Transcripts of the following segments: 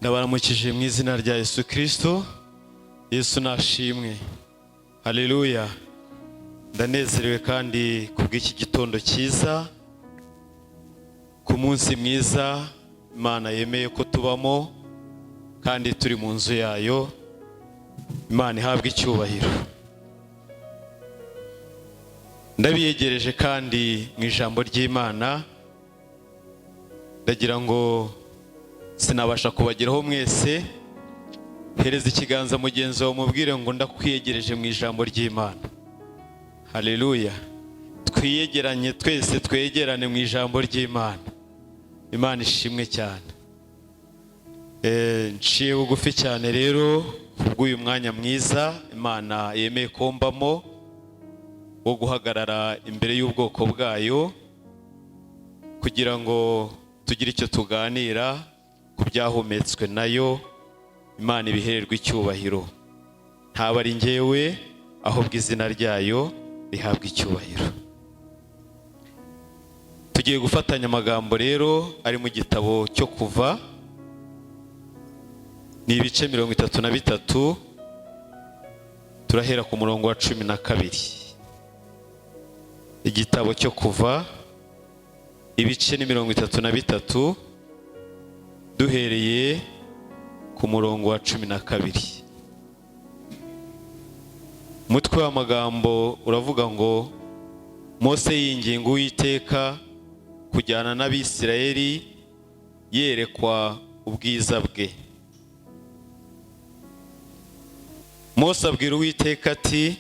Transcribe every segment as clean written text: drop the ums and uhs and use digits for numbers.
Ndabaramukije mu izina rya Yesu Kristo. Yesu nashimwe. Haleluya. Ndanezerewe kandi kubw'iki gitondo cyiza, ku munsi mwiza Imana yemeye ko tubamo kandi turi mu nzu yayo. Imana ihabwe icyubahiro. Ndabiyegereje kandi mu ijambo ry'Imana, ndagira ngo sinabasha kubageraho mwese. Hereza ikiganza mugenzi wawe mubwire ngo ndakwiyegereje mu ijambo ry'Imana. Haleluya. Twiyegeranye twese, twegerane mu ijambo ry'Imana. Imana ishimwe cyane. Nciye bugufi cyane rero kubw'uyu mwanya mwiza Imana yemeye kombamo wo guhagarara imbere y'ubwoko bwayo, kugira ngo tugire icyo tuganira ku byahumetswe nayo. Imana ibihererwe icyubahiro. Ntaba ari njyewe, ahubwo izina ryayo rihabwa icyubahiro. Tugiye gufatanya amagambo rero ari mu gitabo cyo Kuva, ni ibice 33. Turahera ku murongo wa 12. Igitabo cyo Kuva ibice ni 33, duhereye ku murongo wa 12. Umutwe w'amagambo uravuga ngo Mose yinginga Uwiteka kujyana n'Abisirayeli yerekwa ubwiza bwe. Mose abwira Uwiteka ati,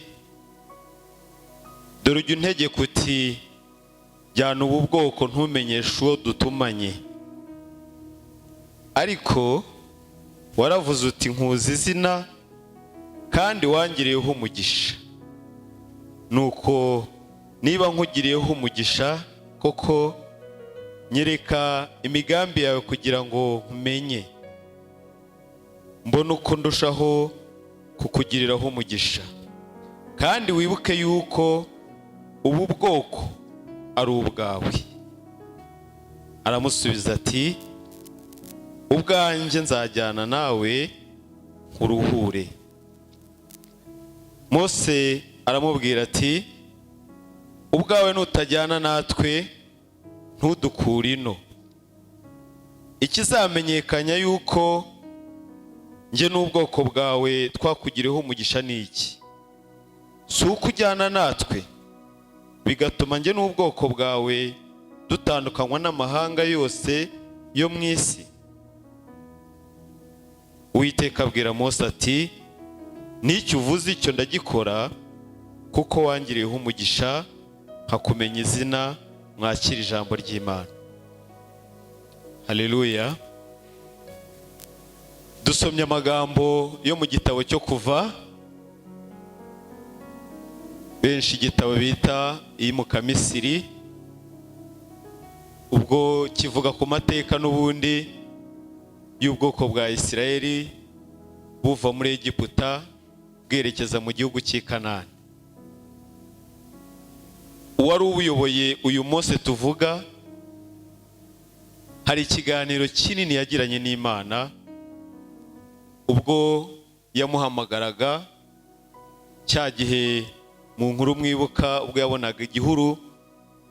dore ujya untegeka uti, jyana ubu bwoko ntumenyeshe uwo dutumanye. Ariko waravuze uti, nkuzi izina kandi wangiriyeho umugisha. Nuko niba nkugiriyeho umugisha koko, nyereka imigambi yawe kugira ngo nkumenye, mbone uko ndushaho kukugiriraho umugisha. Kandi wibuke yuko ubu bwoko ari ubwawe. Aramusubiza ati, ubwanjye nzajyana nawe nkuruhure. Mose aramubwira ati, ubwawe nutajyana natwe ntudukure ino. Ikizamenyekanya yuko njye n'ubwoko bwawe twakugiriyeho umugisha ni iki? Si uko ujyana natwe bigatuma njye n'ubwoko bwawe dutandukanywa n'amahanga yose yo mu isi? Uwiteka abwira Mose ati, n'icyo uvuze icyo ndagikora, kuko wangiriyeho umugisha nkakumenya izina. Mwakira ijambo ry'Imana. Haleluya. Dusomye amagambo yo mu gitabo cyo Kuva, benshi igitabo bita iy'Umukamisiri, ubwo kivuga ku mateka n'ubundi y'ubwoko bwa Isirayeli buva muri Egiputa bwerekeza mu gihugu cy'i Kanani. Uwari ubuyoboye uyu Mose tuvuga, hari ikiganiro kinini yagiranye n'Imana ubwo yamuhamagaraga cya gihe mu nkuru mwibuka, ubwo yabonaga igihuru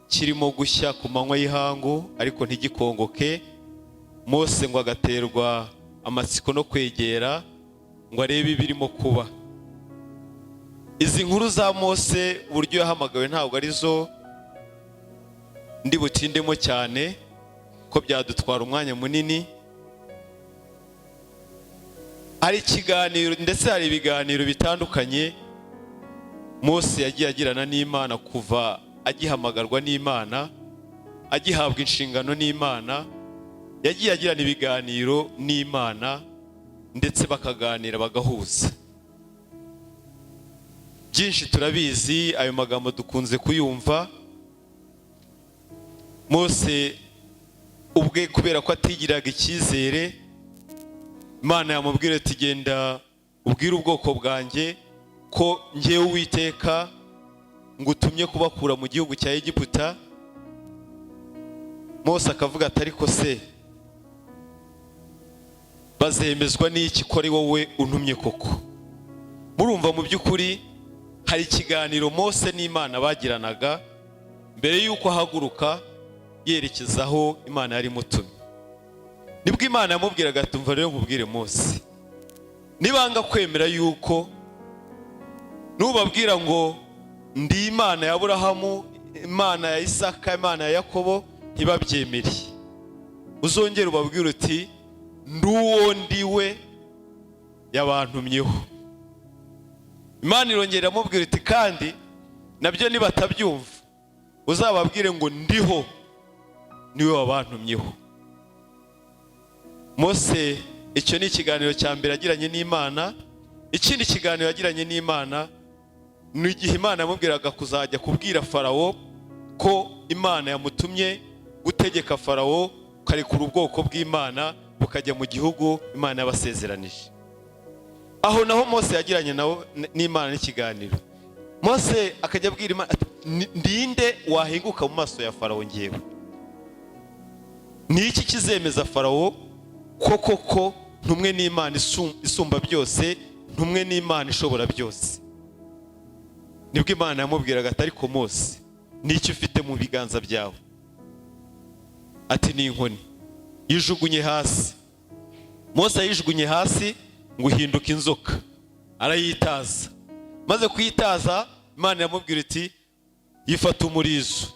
kirimo gushya ku manywa y'ihangu ariko ntigikongoke. Mose ngo agaterwa amatsiko no kwegera ngo arebe ibirimo kuba. Izi nkuru za Mose uburyo yahamagawe ntabwo arizo ndi butindemo cyane, ko byadutwara umwanya munini. Hari ikiganiro ndetse hari ibiganiro bitandukanye Mose yagiye agirana n'Imana kuva agihamagarwa n'Imana, agihabwa inshingano n'Imana. Yagiye agirana ibiganiro n'Imana ndetse bakaganira bagahuza. Byinshi turabizi, ayo magambo dukunze kuyumva. Mose ubwe kubera ko atigiraga icyizere, Imana yamubwira ati, genda ubwire ubwoko bwanjye ko njyewe Uwiteka ngutumye kubakura mu gihugu cya Egiputa. Mose akavuga ati, ariko se bazemezwa n'iki ko ari wowe untumye koko. Murumva mu by'ukuri hari ikiganiro Mose n'Imana bagiranaga mbere y'uko ahaguruka yerekeza aho Imana yari mutumye. Nibwo Imana yamubwiraga ati umva rero nkubwire Mose, nibanga kwemera yuko nubabwira ngo ndi Imana ya Aburahamu, Imana ya Isaka, Imana ya Yakobo, ntibabyemere. Uzongera ubabwira uti nduwo ndiwe yabantumyeho. Imana irongera amubwira iti kandi nabyo nibatabyumva uzababwire ngo ndiho niwe wabantumyeho. Mose icyo ni ikiganiro cya mbere yagiranye n'Imana. Ikindi kiganiro yagiranye n'Imana ni igihe Imana yamubwiraga kuzajya kubwira Farawo ko Imana yamutumye gutegeka Farawo karekura ubwoko bw'Imana bukajya mu gihugu Imana yabasezeranije. Aho naho Mose yagiranye n'Imana n'ikiganiro. Mose akajya abwira Imana ati ndinde wahinguka mu maso ya Farawo ngewe? Ni iki kizemeza Farawo koko ntumwe n'Imana isumba byose, ntumwe n'Imana ishobora byose? Nibwo Imana yamubwiraga ati ariko Mose n'iki ufite mu biganza byawe? Ati ni inkoni. Yijugunye hasi. Mose yijugunye hasi ngo uhinduke inzoka, arayitaza. Maze kuyitaza Imana yamubwira iti yifata umurizo.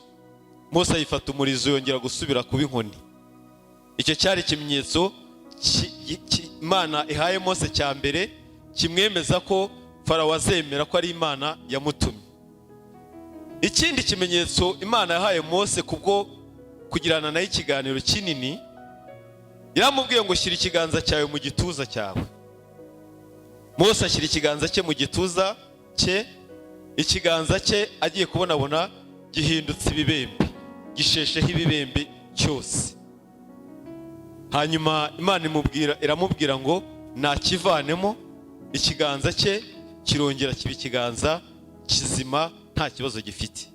Mose yifata umurizo yongera gusubira kuba inkoni. Icyo cyari ikimenyetso Imana ihaye Mose cya mbere kimwemeza ko Farawo azemera ko ari Imana yamutumye. Ikindi kimenyetso Imana yahaye Mose kubwo kugirana nayo ikiganiro kinini, yaramubwiye ngo shyira ikiganza cyawe mu gituza cyawe. Mose ashyira ikiganza cye mu gituza cye, ikiganza cye agiye kubonabona gihindutse ibibembe, gishesheho ibibembe cyose. Hanyuma Imana iramubwira ngo nakivanemo, ikiganza cye kirongera kiba ikiganza kizima nta kibazo gifite.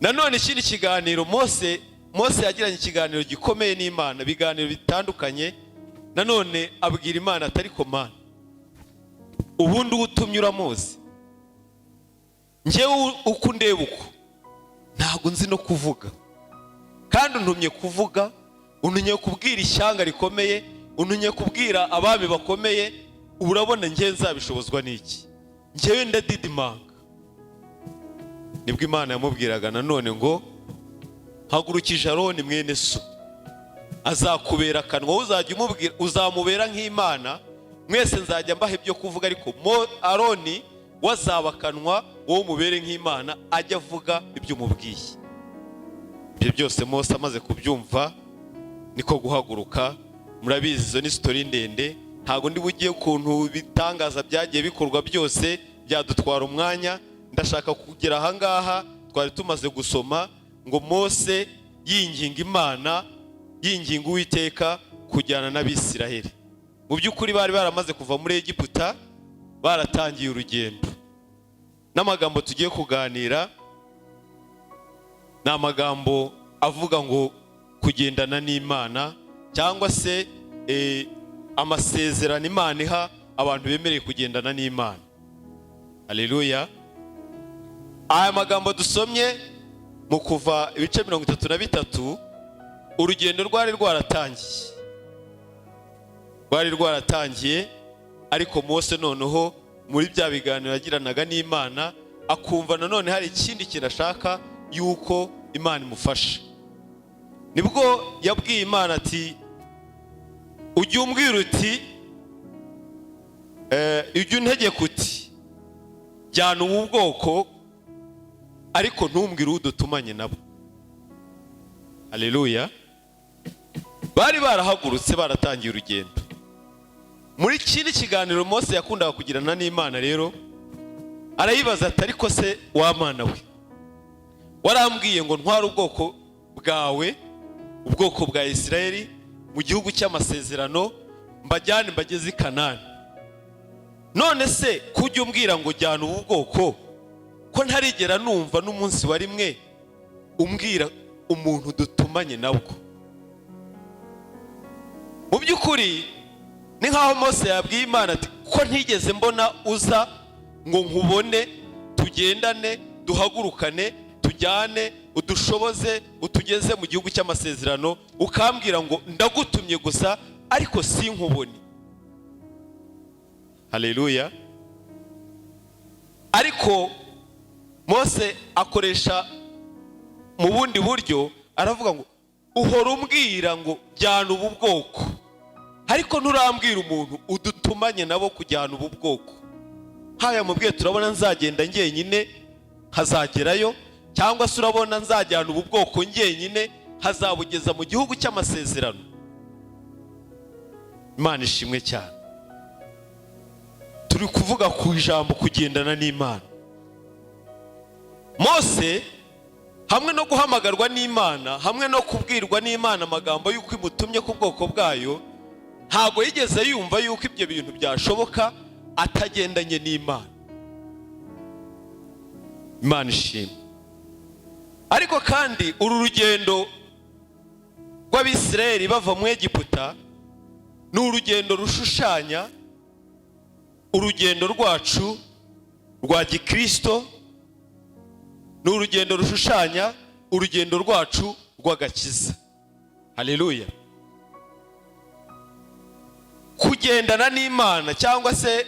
Nanone ikindi kiganiro Mose yagiranye ikiganiro gikomeye n'Imana, biganiro bitandukanye. Nanone abwira Imana atari ko Mana, ubundi utumye uramuzi? Njyewe uko ndeba uko ntabwo nzi no kuvuga, kandi untumye kuvuga, untumye kubwira ishyanga rikomeye, untumye kubwira abami bakomeye. Urabona njye nzabishobozwa n'iki? Njyewe ndadidimanga. Nibwo Imana yamubwiraga nanone ngo hagurukije Aroni mwene so, azakubera akanwa, uzajya umubwira, uzamubera nk'Imana. Mwese nzajya mbaha ibyo kuvuga, ariko Aroni wazaba akanwa, wowe umubere nk'Imana, ajya avuga ibyo umubwiye. Ibyo byose Mose amaze kubyumva niko guhaguruka. Murabizi izo ni story ndende, ntago ndi bugiye ukuntu bitangaza byagiye bikorwa byose, byadutwara umwanya. Ndashaka kugera aha ngaha twari tumaze gusoma ngo Mose yinginga Imana, yinginga Uwiteka kujyana n'Abisiraheli. Mu by'ukuri bari baramaze kuva muri Egiputa, baratangiye urugendo. N'amagambo tugiye kuganira ni amagambo avuga ngo kugendana n'Imana, cyangwa se amasezerano Imana iha abantu bemereye kugendana n'Imana. Haleluya. Aya magambo dusomye mu Kuva ibice 33, urugendo rwari rwaratangiye, ariko Mose noneho muri bya biganiro yagiranaga n'Imana akumva nanone hari ikindi kintu ashaka yuko Imana imufasha. Nibwo yabwiye Imana ati ujye umbwira uti ujye untegeka uti jyana ubu bwoko, ariko ntumbwire udutumanye nabo. Haleluya. Bari barahagurutse baratangiye urugendo. Muri kindi kiganiro Mose yakundaga kugirana n'Imana rero arayibaza ati ariko se wa Mana we, warambwiye ngo ntware ubwoko bwawe, ubwoko bwa Isirayeli mu gihugu cy'amasezerano, mbajyane mbageze i Kanani. None se kujya umbwira ngo jyana ubu bwoko, ko ntarigera numva n'umunsi wa rimwe umbwira umuntu dutumanye nabwo? Mu by'ukuri ni nkaho Mose yabwiye Imana ati ko ntigeze mbona uza ngo nkubone tugendane duhagurukane tujyane udushoboze utugeze mu gihugu cy'amasezerano ukambwira ngo ndagutumye gusa ariko sinkubone. Haleluya. Ariko Mose akoresha mu bundi buryo aravuga ngo uhora umbwira ngo jyana ubu bwoko ariko nturambwira umuntu udutumanye nabo kujyana ubu bwoko. Haya mubwiye turabona nzagenda njyenyine hazagerayo, cyangwa se urabona nzajyana ubu bwoko njyenyine hazabugeza mu gihugu cy'amasezerano. Imana ishimwe cyane. Turi kuvuga ku ijambo kugendana n'Imana. Mose hamwe no guhamagarwa n'Imana, hamwe no kubwirwa n'Imana amagambo y'uko imutumye ku bwoko bwayo, ntago yigeze yumva yuko ibyo bintu byashoboka atagendanye n'Imana. Imana ishimwe. Ariko kandi uru rugendo rw'Abisirayeli bava mu Egiputa ni urugendo rushushanya urugendo rwacu rwa gikristo, ni urugendo rushushanya urugendo rwacu rw'agakiza. Haleluya. Kugendana n'Imana cyangwa se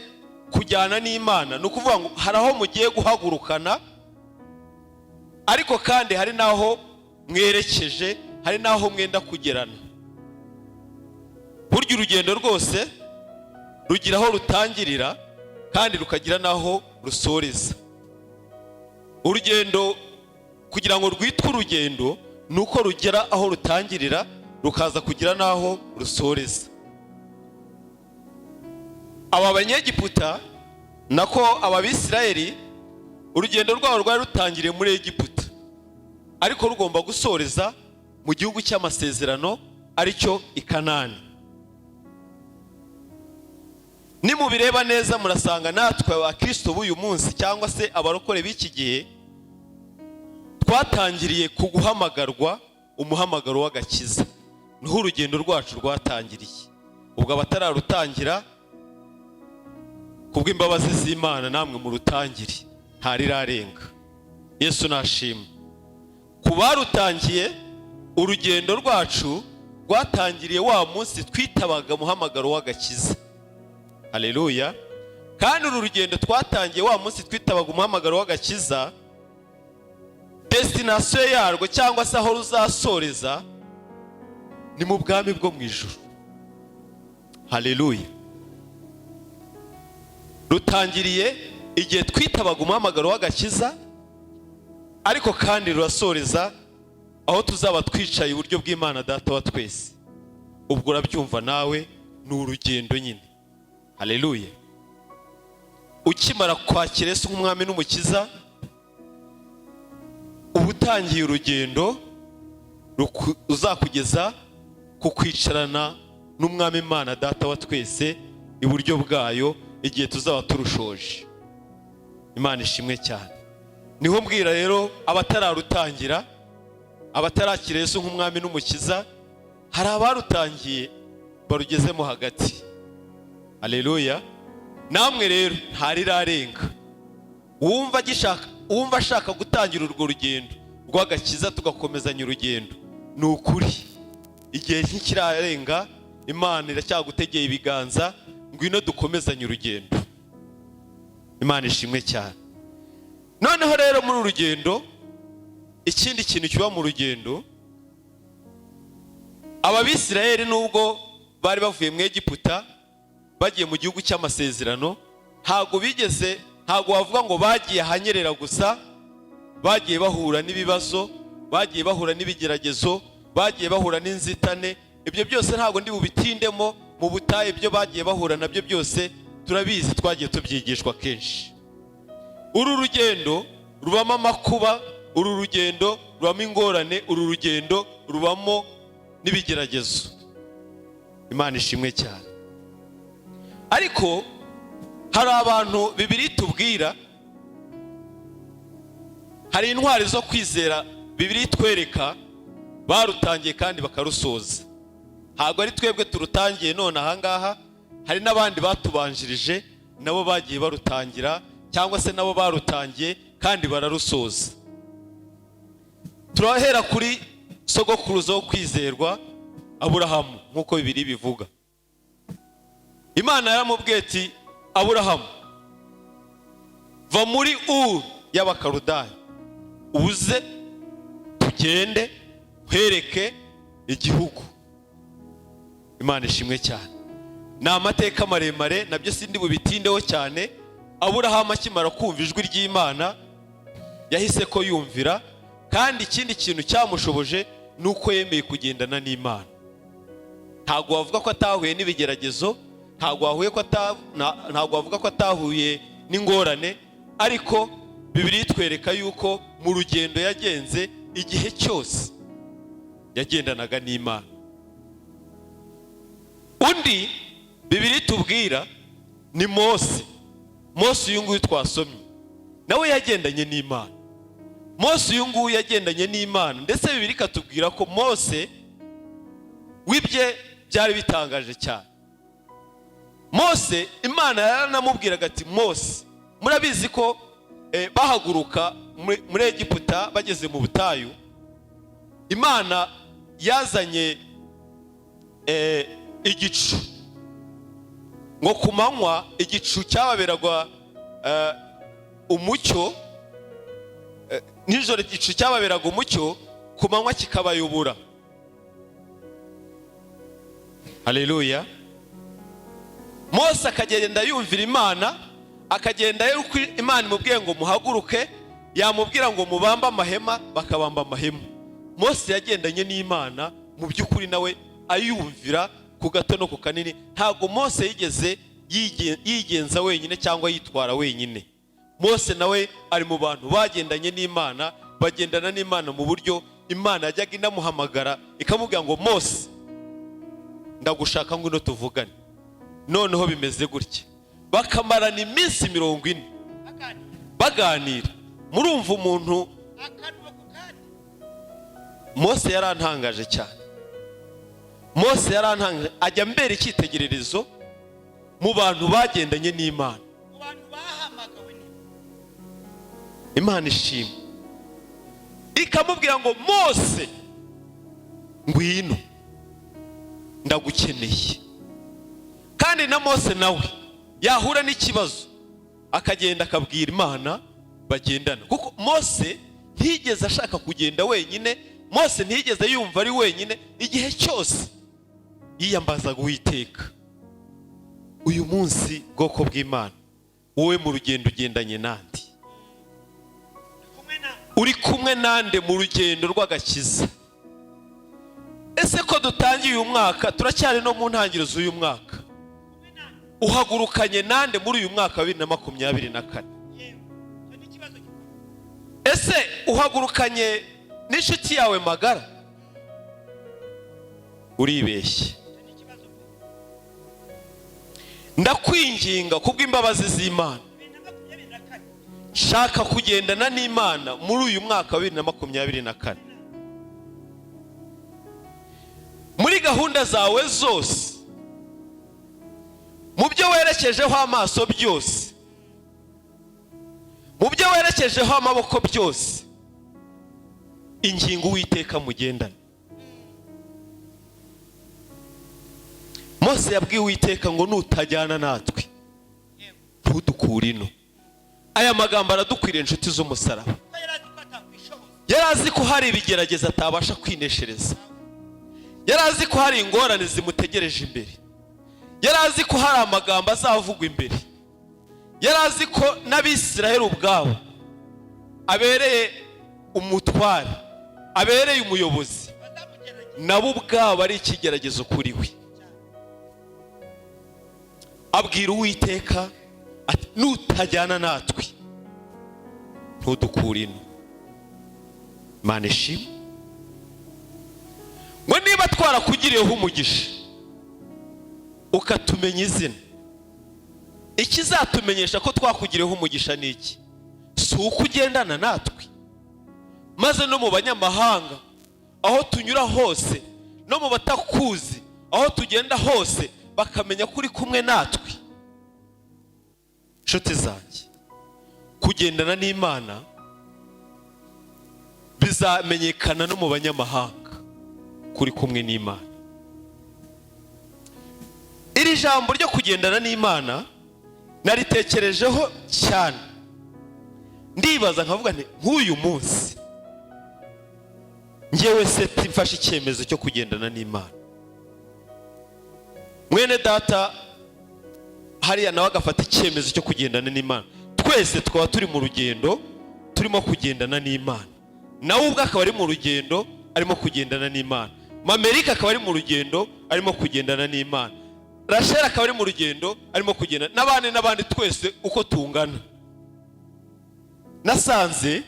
kujyana n'Imana ni ukuvuga ngo hari aho mugiye guhagurukana, ariko kandi hari naho mwerekeje, hari naho mwenda kugerana. Burya urugendo rwose rugira aho rutangirira kandi rukagira naho rusoreza. Urugendo kugira ngo rwitwe urugendo nuko rugera aho rutangirira rukaza kugira naho rusoreza. Aba banyegiputa nako aba Bisirayeli urugendo rwabo rwari rutangiriye muri Egiputa, ariko rugomba gusoreza mu gihugu cy'amasezerano aricyo i Kanani. Nimubireba neza murasanga natwe abakristo b'uyu munsi cyangwa se abarokore b'iki gihe twatangiriye ku guhamagarwa umuhamagaro w'agakiza. Niho urugendo rwacu rwatangiriye. Ubwo abatararutangira kubw'imbabazi z'Imana namwe mu rutangiri ntarirarenga. Yesu nashimwe. Kubarutangiye urugendo rwacu rwatangiriye wa munsi twitabaga muhamagaro w'agakiza. Haleluya. Kandi uru rugendo twatangiye wa munsi twitabaga umuhamagaro w'agakiza, destination yarwo cyangwa se aho ruzasoreza ni mu bwami bwo mu ijuru. Haleluya. Rutangiriye igihe twitabaga umuhamagaro w'agakiza, ariko kandi rurasoreza aho tuzaba twicaye iburyo bw'Imana Data wa twese. Ubwo urabyumva nawe ni urugendo nyine. Haleluya. Ukimara kwakira Yesu nk'umwami n'umukiza, ubutangiye urugendo uzakugeza ku kwicarana n'umwami Imana Data wa twese iburyo bwayo igihe tuzaba turushoje. Imana ishimwe cyane. Niho mbwira rero abatararutangira, abatarakira Yesu nk'umwami n'umukiza, hari abarutangiye barugezemo hagati. Haleluya. Namwe rero ntarirarenga. Wumva ashaka gutangira urwo rugendo rw'agakiza tugakomezanya urugendo, ni ukuri igihe ntikirarenga, Imana iracyagutegeye ibiganza, ngwino dukomezanye urugendo. Imana ishimwe cyane. Noneho rero muri urugendo, ikindi kintu kiba mu rugendo, aba Bisirayeli nubwo bari bavuye mu Egiputa bagiye mu gihugu cy'amasezerano, ntago wavuga ngo bagiye hanyerera gusa, bagiye bahura n'ibibazo, bagiye bahura n'ibigeragezo, bagiye bahura n'inzitane. Ibyo byose ntago ndi bubitindemo, mu butayu ibyo bagiye bahura nabyo byose turabizi, twagiye tubyigishwa kenshi. Uru rugendo rubamo amakuba, uru rugendo rubamo ingorane, uru rugendo rubamo n'ibigeragezo. Imana ishimwe cyane. Ariko hari abantu Bibiliya itubwira, hari intwari zo kwizera Bibiliya itwereka barutangiye kandi bakarusoza. Ntabwo ari twebwe turutangiye none ahangaha, hari n'abandi batubanjirije nabo bagiye barutangira cyangwa se nabo barutangiye kandi bararusoza. Turahera kuri sogokuruza wo kwizerwa Aburahamu nkuko Bibiliya bivuga. Imana yaramubwiye ati Aburahamu, va muri Uru y'Abakaludayo uze tugende nkwereke igihugu. Imana ishimwe cyane. Ni amateka maremare nabyo sindi bubitindeho cyane. Aburahamu akimara kumva ijwi ry'Imana yahise ko yumvira, kandi ikindi kintu cyamushoboje nuko yemeye kugendana n'Imana. Ntago wavuga ko atahuye n'ibigeragezo, ntago wavuga ko atahuye n'ingorane, ariko Bibiliya itwereka yuko mu rugendo yagenze igihe cyose yagendanaga n'Imana. Undi Bibiliya tubwira ni Mose. Mose uyu nguyu twasomye nawe yagendanye n'Imana. Mose uyu nguyu yagendanye n'Imana, ndetse Bibiliya ikatubwira ko Mose wibye byari bitangaje cyane. Mose Imana yaranamubwiraga ati Mose, murabizi ko bahaguruka muri Egiputa bageze mu butayu, Imana yazanye igicu ngo ku manywa igicu cyababeragwa umucyo, nijoro igicu cyababeraga umucyo, ku manywa kikabayobora. Haleluya. Mose akagenda yumvira Imana, akagenda yuko Imana imubwiye ngo muhaguruke, yamubwira ngo mubambe amahema, bakabamba amahema. Mose yagendanye n'Imana mu by'ukuri nawe ayumvira ku gato no ku kanini. Ntago Mose yigeze yigenza wenyine cyangwa yitwara wenyine. Mose nawe ari mu bantu bagendanye n'Imana, bagendana n'Imana mu buryo Imana yajyaga inamuhamagara ikamubwira ngo Mose, ndagushaka ngo tuvugane. Noneho bimeze gutya, bakamarana iminsi 40 baganira. Murumva umuntu Mose yarantangaje cyane. Mose yarantangaje, ajya mbere icyitegererezo mu bantu bagendanye n'Imana, mu bantu bahamagawe Imana ishimwe. Ikamubwira ngo Mose, ngwino ndagukeneye. Kandi na Mose nawe yahura n'ikibazo akagenda akabwira Imana bagendana, kuko Mose ntiyigeze ashaka kugenda wenyine. Mose ntiyigeze yumva ari wenyine, igihe cyose yiyambazaga Uwiteka. Uyu munsi bwoko bw'Imana, wowe mu rugendo ugendanye nande? Uri kumwe nande mu rugendo rw'agakiza? Ese ko dutangiye uyu mwaka, turacyari no mu ntangiriro z'uyu mwaka, uhagurukanye nande muri uyu mwaka 2024? Ese uhagurukanye n'inshuti yawe magara? Uribeshye. Ndakwinginga kubw'imbabazi z'Imana, shaka kugendana n'Imana muri uyu mwaka 2024. Muri gahunda zawe zose, mu byo werekejeho amaso byose, mu byo werekejeho amaboko byose, ingingo Uwiteka mugendana. Mose yabwiye Uwiteka ngo nutajyana natwe ntudukure ino. Aya magambo aradukwiriye inshuti z'umusaraba. Yarazi ko hari ibigerageza atabasha kwineshereza, yarazi ko hari ingorane zimutegereje imbere, yarazi ko hari amagambo azavugwa imbere, yarazi ko n'Abisiraheli ubwabo abereye umutware, abereye umuyobozi, nabo ubwabo ari ikigeragezo kuri we. Abwira Uwiteka ati nutajyana natwe ntudukure ino. Imana ishimwe. Ngo niba twarakugiriyeho umugisha ukatumenya izina, ikizatumenyesha ko twakugiriyeho umugisha ni iki? Si uko ugendana natwe, maze no mu banyamahanga aho tunyura hose, no mu batakuzi aho tugenda hose, bakamenya kuri kumwe natwe. Nshuti zanjye, kugendana n'Imana bizamenyekana no mu banyamahanga kuri kumwe n'Imana. Iri jambo ryo kugendana n'Imana naritekerejeho cyane, ndibaza nkavuga nti nk'uyu munsi ngewe Seth mfashe icyemezo cyo kugendana n'Imana. Mwene data hariya nawe agafata icyemezo cyo kugendana n'Imana. Twese twaba turi mu rugendo turimo kugendana n'Imana. Nawe ubwo akaba ari mu rugendo arimo kugendana n'Imana. Mamerika akaba ari mu rugendo arimo kugendana n'Imana. Rashel akaba ari mu rugendo arimo kugendana n'abandi twese uko tungana. Nasanze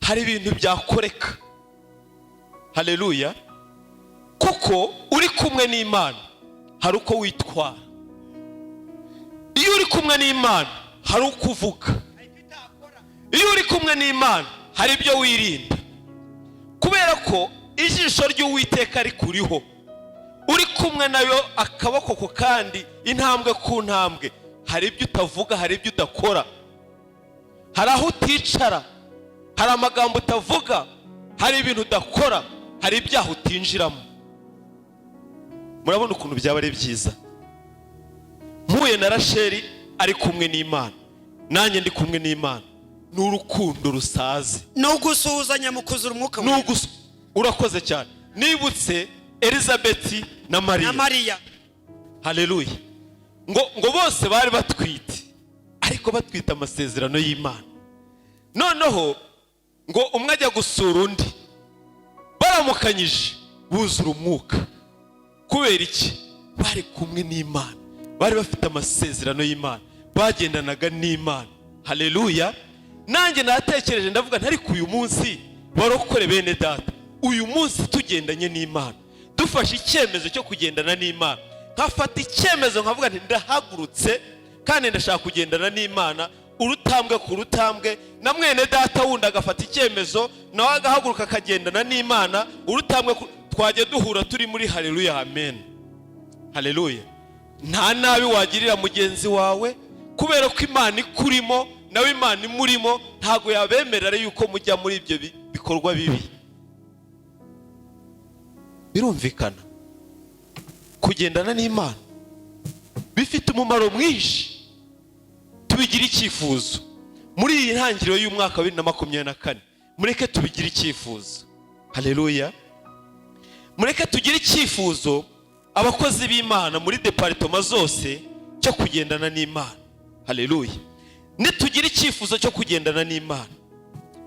hari ibintu byakoreka. Haleluya. Kuko uri kumwe n'Imana hari uko witwara. Iyo uri kumwe n'Imana hari uko uvuga. Iyo uri kumwe n'Imana hari ibyo wirinda, kubera ko ijisho ry'Uwiteka rikuriho. Uri kumwe nayo akaboko ko kandi intambwe ku ntambwe. Hari ibyo utavuga, hari ibyo udakora, hari aho uticara, hari amagambo utavuga, hari ibintu udakora, hari ibyaha utinjiramo. Murabona ukuntu byaba ari byiza mpuye na Rasheli ari kumwe n'Imana, nanjye ndi kumwe n'Imana. N'urukundo rusaze, n'ugusuhuzanya mu kuzura umwuka we. Urakoze cyane. Nibutse Elizabeth na Mariya. Haleluya. Ngo bose bari batwite, ariko batwite amasezerano y'Imana. Noneho ngo umwe ajya gusura undi, baramukanyije buzura umwuka. Kubera iki? Bari kumwe n'Imana, bari bafite amasezerano y'Imana, bagendanaga n'Imana. Haleluya. Nanjye natekereje ndavuga ntari ku uyu munsi barokore bene data, uyu munsi tugendanye n'Imana, dufashe icyemezo cyo kugendana n'Imana. Nkafata icyemezo nkavuga nti ndahagurutse kandi ndashaka kugendana n'Imana urutambwe ku rutambwe. Na mwene data wundi agafata icyemezo nawe agahaguruka akagendana n'Imana urutambwe. Twaje duhura turi muri haleluya, amen. Haleluya. Nta nabi wagirira mugenzi wawe, kubera ko Imana ikurimo nawe Imana imurimo. Ntago yabemerera yuko mujya muri ibyo bikorwa bibi. Birumvikana kugendana n'Imana bifite umumaro mwinshi. Tubigira icyifuzo muri iyi ntangiriro y'umwaka wa 2024. Mureke tubigira icyifuzo. Haleluya. Mureke tugire icyifuzo abakozi b'Imana muri departement zose cyo kugendana n'Imana. Haleluya. Nitugira icyifuzo cyo kugendana n'Imana,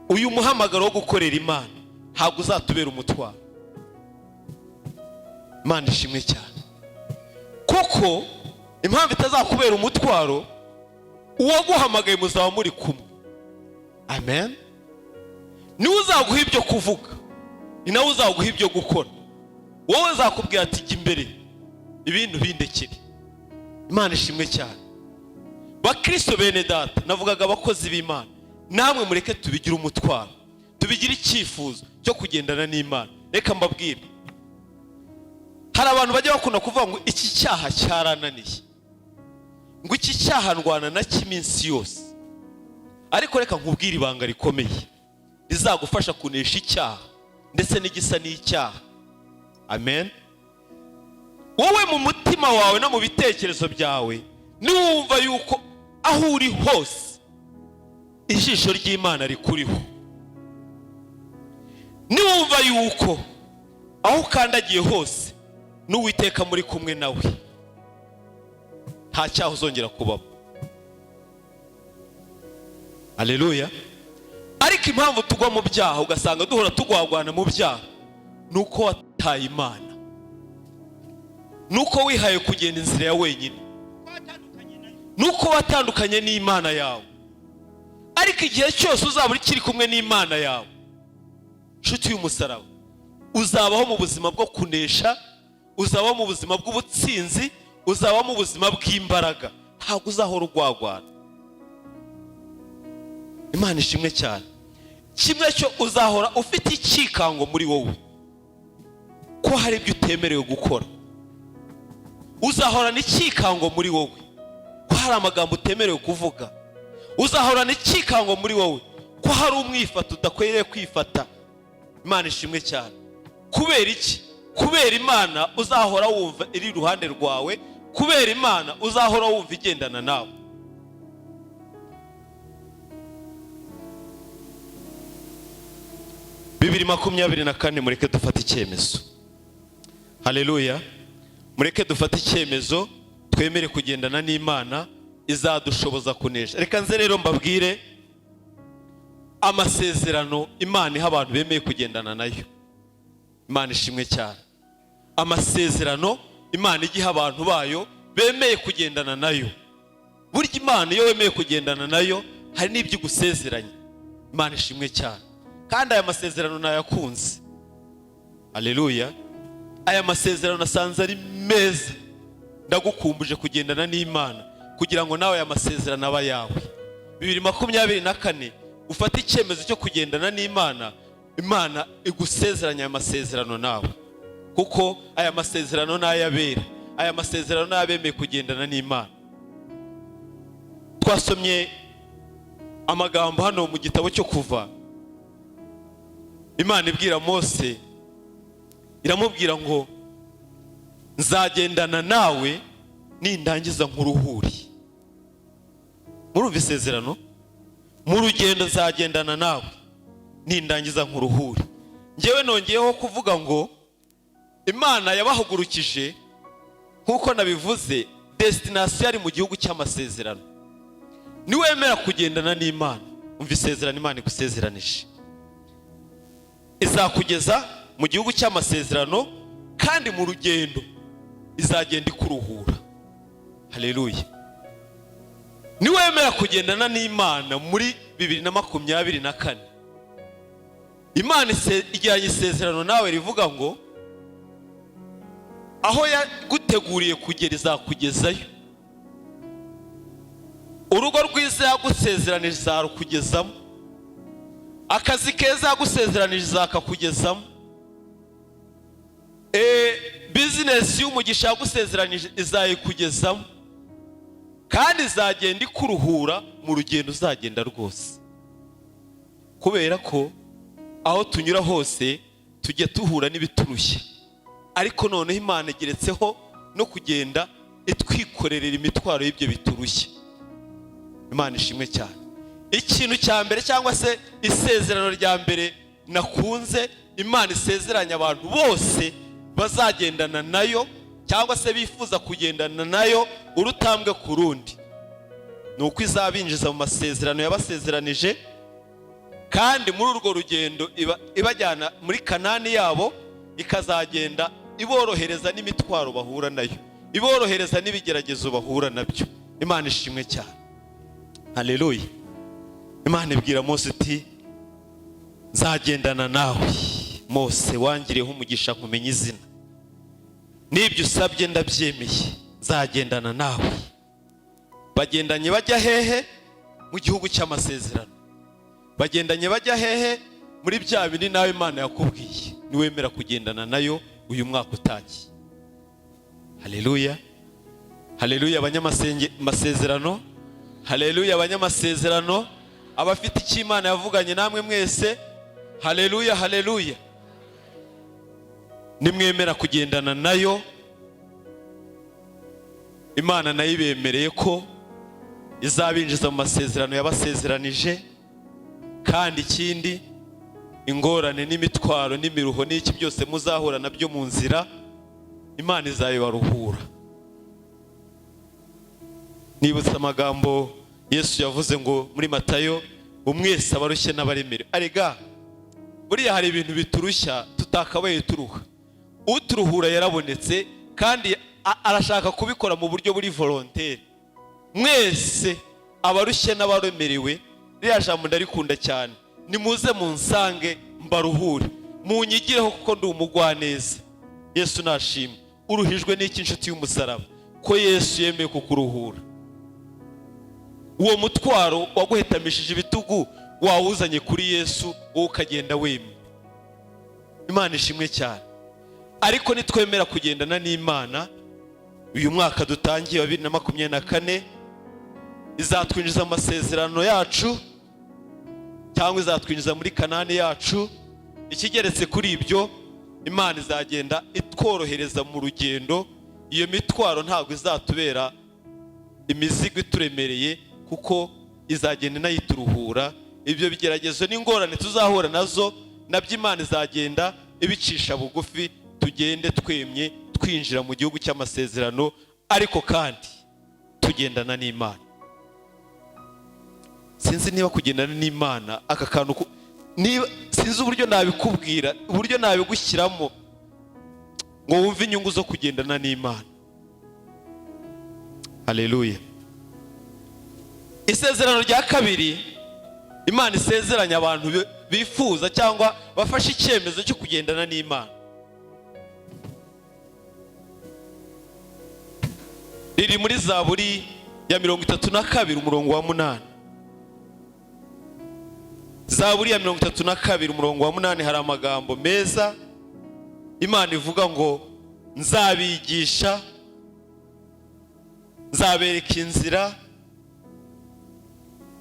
uyu muhamagaro wo gukorera Imana ntabwo uzatubera umutwaro. Imana ishimwe cyane. Kuko impamvu itazakubera umutwaro, uwaguhamagaye muzaba muri kumwe. Amen. Ni uzaguha ibyo kuvuga, ni nawe uzaguha ibyo gukora. Wowe uzakubwira ati jya imbere, ibintu bindekere. Imana ishimwe cyane. Bakristo bene data, navugaga abakozi b'Imana, namwe mureke tubigira umutwaro, tubigira icyifuzo cyo kugendana n'Imana. Reka mbabwire, hari abantu bajya bakunda kuvuga ngo iki cyaha cyarananiye, ngo iki cyaha ndwana na cy'iminsi yose. Ariko reka nkubwire ibanga rikomeye rizagufasha kunesha icyaha ndetse n'igisa n'icyaha. Amen. Wowe mu mutima wawe no mu bitekerezo byawe niwumva yuko aho uri hose ijisho ry'Imana rikuriho, niwumva yuko aho ukandagiye hose n'Uwiteka muri kumwe nawe, nta cyaha uzongera kubamo. Haleluya. Ariko impamvu tugwa mu byaha ugasanga duhora tugwagwana mu byaha, nuko wataye Imana, nuko wihaye kugenda inzira ya wenyine, nuko watandukanye n'Imana yawe. Ariko igihe cyose uzaba uri kiri kumwe n'Imana yawe, nshuti y'umusaraba, uzabaho mu buzima bwo kunesha, uzabaho mu buzima bw'ubutsinzi, uzabaho mu buzima bw'imbaraga. Ntabwo uzahora ugwagwana. Imana ishimwe cyane. Kimwe cyo uzahora ufite icyikango muri wowe ko hari ibyo utemerewe gukora. uzahorana ikikango muri wowe ko hari amagambo utemerewe kuvuga. Uzahorana ikikango muri wowe ko hari umwifata udakwiriye kwifata. Imana ishimwe cyane. Kubera iki? Kubera Imana uzahora wumva iri ruhande rwawe, kubera Imana uzahora wumva igendana nawe. Bibiri 24 mureke dufate icyemezo. Haleluya. Mureke dufate icyemezo twemere kugendana n'Imana izadushoboza kunesha. Reka nze rero mbabwire amasezerano Imana iha abantu bemeye kugendana nayo. Imana ishimwe cyane. Amasezerano Imana igiha abantu bayo bemeye kugendana nayo. Burya Imana iyo wemeye kugendana nayo hari n'ibyo gusezeranya. Imana ishimwe cyane. Kandi aya masezerano nayakunze. Haleluya. Aya masezerano nasanze ari meza. Ndagukumbuje kugendana n'Imana kugira ngo nawe aya masezerano aba yawe. 2024 ufata icyemezo cyo kugendana n'Imana, Imana igusezeranya aya masezerano nawe. Kuko aya masezerano n'ayabera, aya masezerano n'abemeye kugendana n'Imana. Twasomye amagambo hano mu gitabo cyo Kuva. Imana ibwira Mose, iramubwira ngo nzagendana nawe nindangiza nkuruhuri. Murumva isezerano? Mu rugendo nzagendana nawe nindangiza nkuruhuri. Ngewe nongeyeho kuvuga ngo Imana yabahugurukije nkuko nabivuze destination yari mu gihugu cy'amasezerano. Niwemera kugendana n'Imana, umva isezerano Imana igusezeranije, izakugeza mu gihugu cy'amasezerano kandi mu rugendo izagenda ikuruhura. Haleluya. Niwemera kugendana n'Imana muri 2024, Imana igiranye isezerano nawe rivuga ngo aho yaguteguriye kugera izakugezayo. Urugo rwiza yagusezeranije izarukugezamo. Akazi keza yagusezeranije izakakugezamo. Business y'umugisha yagusezeranije izayikugezamo. Kandi izagenda ikuruhura mu rugendo uzagenda rwose. Kubera ko aho tunyura hose tujye tuhura n'ibiturushye, ariko noneho Imana igeretseho no kugenda itwikorerera imitwaro y'ibyo biturushye. Imana ishimwe cyane. Ikintu cya mbere cyangwa se isezerano rya mbere nakunze Imana isezeranya abantu bose bazagendana nayo cyangwa se bifuza kugendana nayo urutambwe ku rundi, nuko izabinjiza mu masezerano yabasezeranije, kandi muri urwo rugendo ibajyana muri Kanani yabo, ikazagenda iborohereza n'imitwaro bahura nayo, iborohereza n'ibigeragezo bahura nabyo. Imana ishimwe cyane. Haleluya. Imana ibwira Mose iti nzagendana nawe Mose, wangiriyeho umugisha nkumenye izina, n'ibyo usabye ndabyemeye, nzagendana nawe. Bagendanye bajya hehe? Mu gihugu cy'amasezerano. Bagendanye bajya hehe? Muri bya bindi nawe Imana yakubwiye niwemera kugendana nayo uyu mwaka utangiye. Haleluya. Haleluya abanyamasezerano. Haleluya abanyamasezerano. Abafite icyo Imana yavuganye namwe mwese. Haleluya. Haleluya. Nimwemera kugendana nayo, Imana nayo ibemereye ko izabinjiza mu masezerano yabasezeranije. Kandi ikindi, ingorane n'imitwaro n'imiruho n'iki byose muzahura nabyo mu nzira, Imana izayibaruhura. Nibutse amagambo Yesu yavuze ngo muri Matayo, umwese abarushye n'abaremerewe. Arega buriya hari ibintu biturushya tutakabaye turuha. Uturuhura yarabonetse kandi arashaka kubikora mu buryo buri volontaire. Mwese abarushye n'abaremerewe, rya jambo ndarikunda cyane. Nimuze munsange mbaruhure, munyigireho kuko ndi umugwaneza. Yesu nashimwe. Uruhijwe n'iki inshuti y'umusaraba? Ko Yesu yemeye kukuruhura. Uwo mutwaro waguhetamishije ibitugu wawuzanye kuri Yesu, wowe ukagenda wemye. Imana ishimwe cyane. Ariko nitwemera kugendana n'Imana, uyu mwaka dutangiye wa 2024 izatwinjiza amasezerano yacu cyangwa izatwinjiza muri Kanani yacu. Ikigeretse kuri ibyo, Imana izagenda itworohereza mu rugendo. Iyo mitwaro ntabwo izatubera imizigo ituremereye, kuko izagenda inayituruhura. Ibyo bigeragezo n'ingorane tuzahura nazo, nabyo Imana izagenda ibicisha bugufi, tugende twemye twinjira mu gihugu cy'amasezerano, ariko kandi tugendana n'Imana. Sinzi niba kugendana n'Imana aka kantu niba sinzi uburyo nabikubwira, uburyo nabigushyiramo ngo wumve inyungu zo kugendana n'Imana. Haleluya. Isezerano rya kabiri Imana isezeranya abantu bifuza cyangwa bafashe icyemezo cyo kugendana n'Imana, riri muri Zaburi ya 32 umurongo wa 8. Zaburi ya 32 umurongo wa 8 hari amagambo meza. Imana ivuga ngo nzabigisha, nzabereka inzira,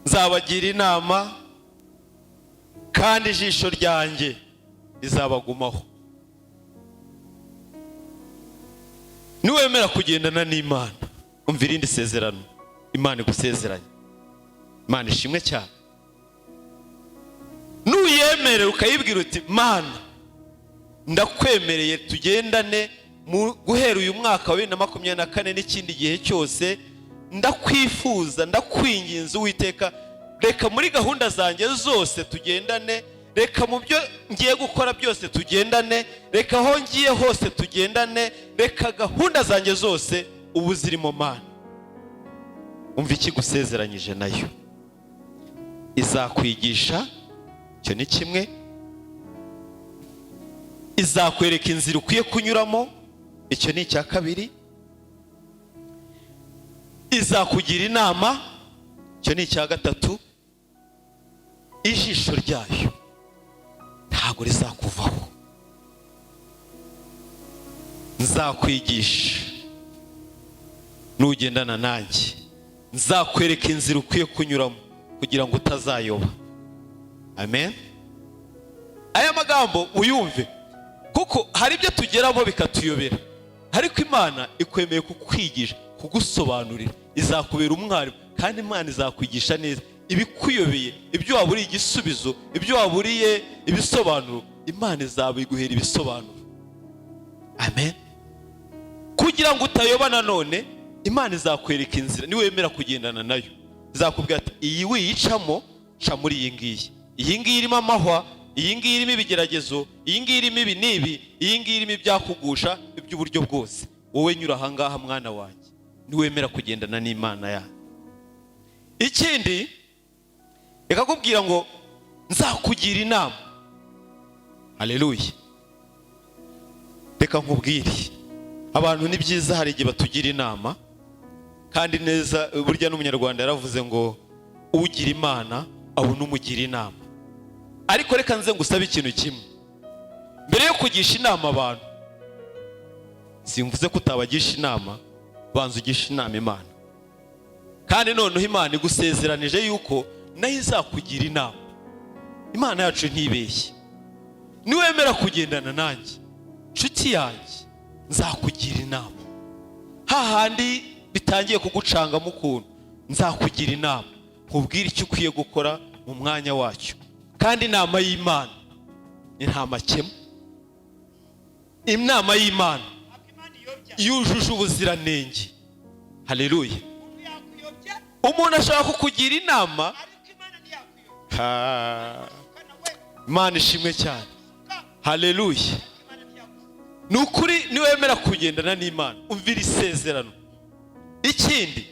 nzabagira inama, kandi ijisho ryanjye rizabagumaho. Niwemera kugendana n'Imana, umva irindi sezerano Imana igusezeranya. Imana ishimwe cyane. Nuyemerera ukayibwira uti Mana, ndakwemereye tugendane guhera uyu mwaka wa 2024 n'ikindi gihe cyose, ndakwifuza, ndakwinginze Uwiteka, reka muri gahunda zanjye zose tugendane, reka mu byo ngiye gukora byose tugendane, reka aho ngiye hose tugendane, reka gahunda zanjye zose ubu zirimo Mana. Umva iki gusezeranyije nayo. Izakwigisha, cyo ni kimwe. Izakwereka inzira ukwiye kunyuramo, icyo ni icya kabiri. Izakugira inama, icyo ni icya gatatu. Ijisho ryayo ntabwo rizakuvaho. Nzakwigisha nugendana nanjye, nzakwereka inzira ukwiye kunyuramo kugira ngo utazayoba. Amen. Aya magambo uyumve, kuko hari ibyo tugeramo bikatuyobera, ariko Imana ikwemeye kukwigisha, kugusobanurira, izakubera umwarimu, kandi Imana izakwigisha neza ibikuyobeye, ibyo waburiye igisubizo, ibyo waburiye ibisobanuro, Imana izabiguhera ibisobanuro. Amen. Kugira ngo utayoba nanone, Imana izakwereka inzira niwemera kugendana nayo. Izakubwira ati iyi wiyicamo, ca muri iyi ngiyi. Iyi ngiyi irimo amahwa, iyi ngiyi irimo ibigeragezo, iyi ngiyi irimo ibi n'ibi, iyi ngiyi irimo ibyakugusha iby'uburyo bwose. Wowe nyura aha ngaha mwana wanjye, niwemera kugendana n'Imana yawe. Ikindi ikakubwira ngo nzakugira inama. Haleluya. Reka nkubwire, abantu ni byiza hari igihe batugira inama, kandi neza. Burya n'umunyarwanda yaravuze ngo ugira Imana abona umugira inama. Ariko reka nze ngusabe ikintu kimwe, mbere yo kugisha inama abantu, simvuze ko utabagisha inama, banza ugisha inama Imana. Kandi noneho Imana igusezeranije yuko nayo izakugira inama. Imana yacu ntibeshye. Niwemera kugendana nanjye, nshuti yanjye, nzakugira inama. Hahandi bitangiye kugucangamo ukuntu, nzakugira inama, nkubwire icyo ukwiye gukora mu mwanya wacyo. Kandi inama y'Imana ni nta makemwa. Inama y'Imana yujuje ubuziranenge. Haleluya. Umuntu ashaka kukugira inama, Imana ishimwe cyane. Haleluya. Nukuri niwemera kugendana n'Imana, umvira isezerano. Ikindi,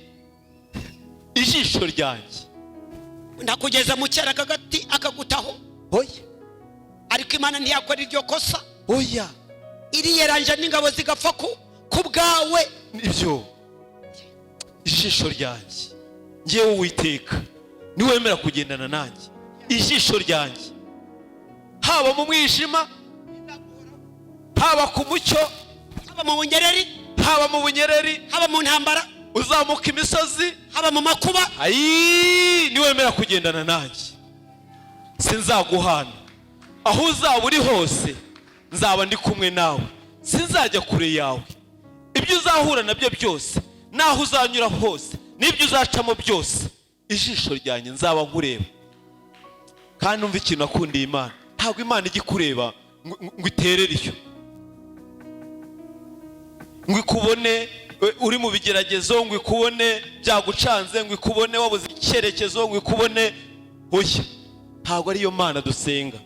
ijisho ryanjye ndakugeza mu cyara kagati akagutaho. Oya. Ariko Imana ntiyakora iryo kosa. Oya. Iriyeranje n'ingabo zigapfa ku bwawe. Ibyo ijisho ryanjye, ngewe Uwiteka, niwemera kugendana nanjye, ijisho ryanjye, haba mu mwijima, haba ku mucyo, haba mu ngereri, haba mu bunyereri, haba mu ntambara, uzamuka imisozi, haba mu makuba, niwemera kugendana nanjye sinzaguhana. Aho uzaba uri hose nzaba ndi kumwe nawe, sinzajya kure yawe. Ibyo uzahura nabyo byose, naho uzanyura hose, n'ibyo uzacamo byose, ijisho ryanjye nzaba nkureba. Kandi umva ikintu nakundiye Imana, ntabwo Imana ijya ikureba ngo iterere iyo, ngo ikubone uri mu bigeragezo, ngo ikubone byagucanze, ngo ikubone wabuze icyerekezo, ngo ikubone oya. Ntabwo ariyo Mana dusenga.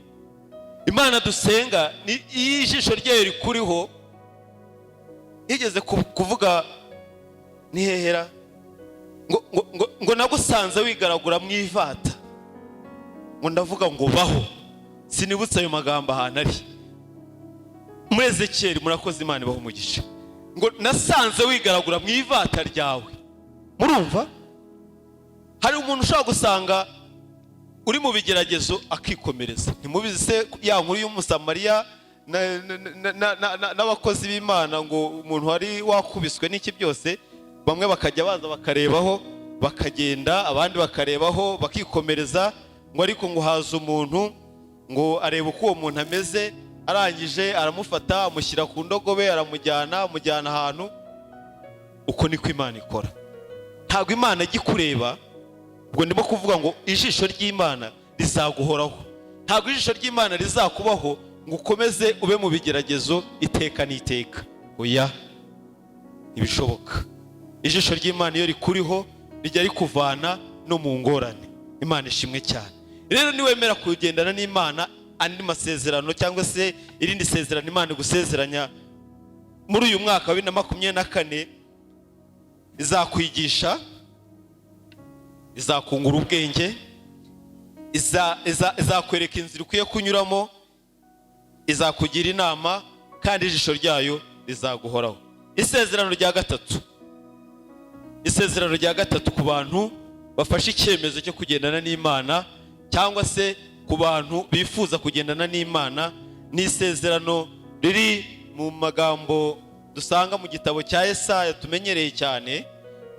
Imana dusenga ni ijisho ryayo rikuriho. Yigeze kuvuga nihehera ngo nagusanze wigaragura mu ivata, ngo ndavuga ngo baho. Sinibutse ayo magambo ahantu ari muri Ezekiyeli. Murakoze, Imana ibaho umugisha. Ngo nasanze wigaragura mu ivata ryawe. Murumva, hari umuntu ushobora gusanga uri mu bigeragezo akikomereza. Ntimubizi se ya nkuru y'umusamariya n'abakozi b'Imana, ngo umuntu wari wakubiswe n'iki byose, bamwe bakajya baza bakarebaho bakagenda, abandi bakarebaho bakikomereza. Ngo ariko ngo haza umuntu ngo areba uko uwo muntu ameze, arangije aramufata amushyira ku ndogobe, amujyana ahantu. Uko niko Imana ikora. Ntabwo Imana ijya ikureba, ubwo ndimo kuvuga ngo ijisho ry'Imana rizaguhoraho. Ntabwo ijisho ry'Imana rizakubaho ngo ukomeze ube mu bigeragezo iteka n'iteka. Oya, ntibishoboka. Ijisho ry'Imana iyo rikuriho rijya rikuvana no mu ngorane. Imana ishimwe cyane. Rero niwemera kugendana n'Imana, andi masezerano cyangwa se irindi sezerano Imana igusezeranya muri uyu mwaka wa 2024, izakwigisha, izakungura ubwenge, izakwereka inzira ukwiye kunyuramo, izakugira inama, kandi ijisho ryayo rizaguhoraho. Isezerano rya gatatu ku bantu bafashe icyemezo cyo kugendana n'Imana, cyangwa se ku bantu bifuza kugendana n'Imana, ni isezerano riri mu magambo dusanga mu gitabo cya Yesaya tumenyereye cyane.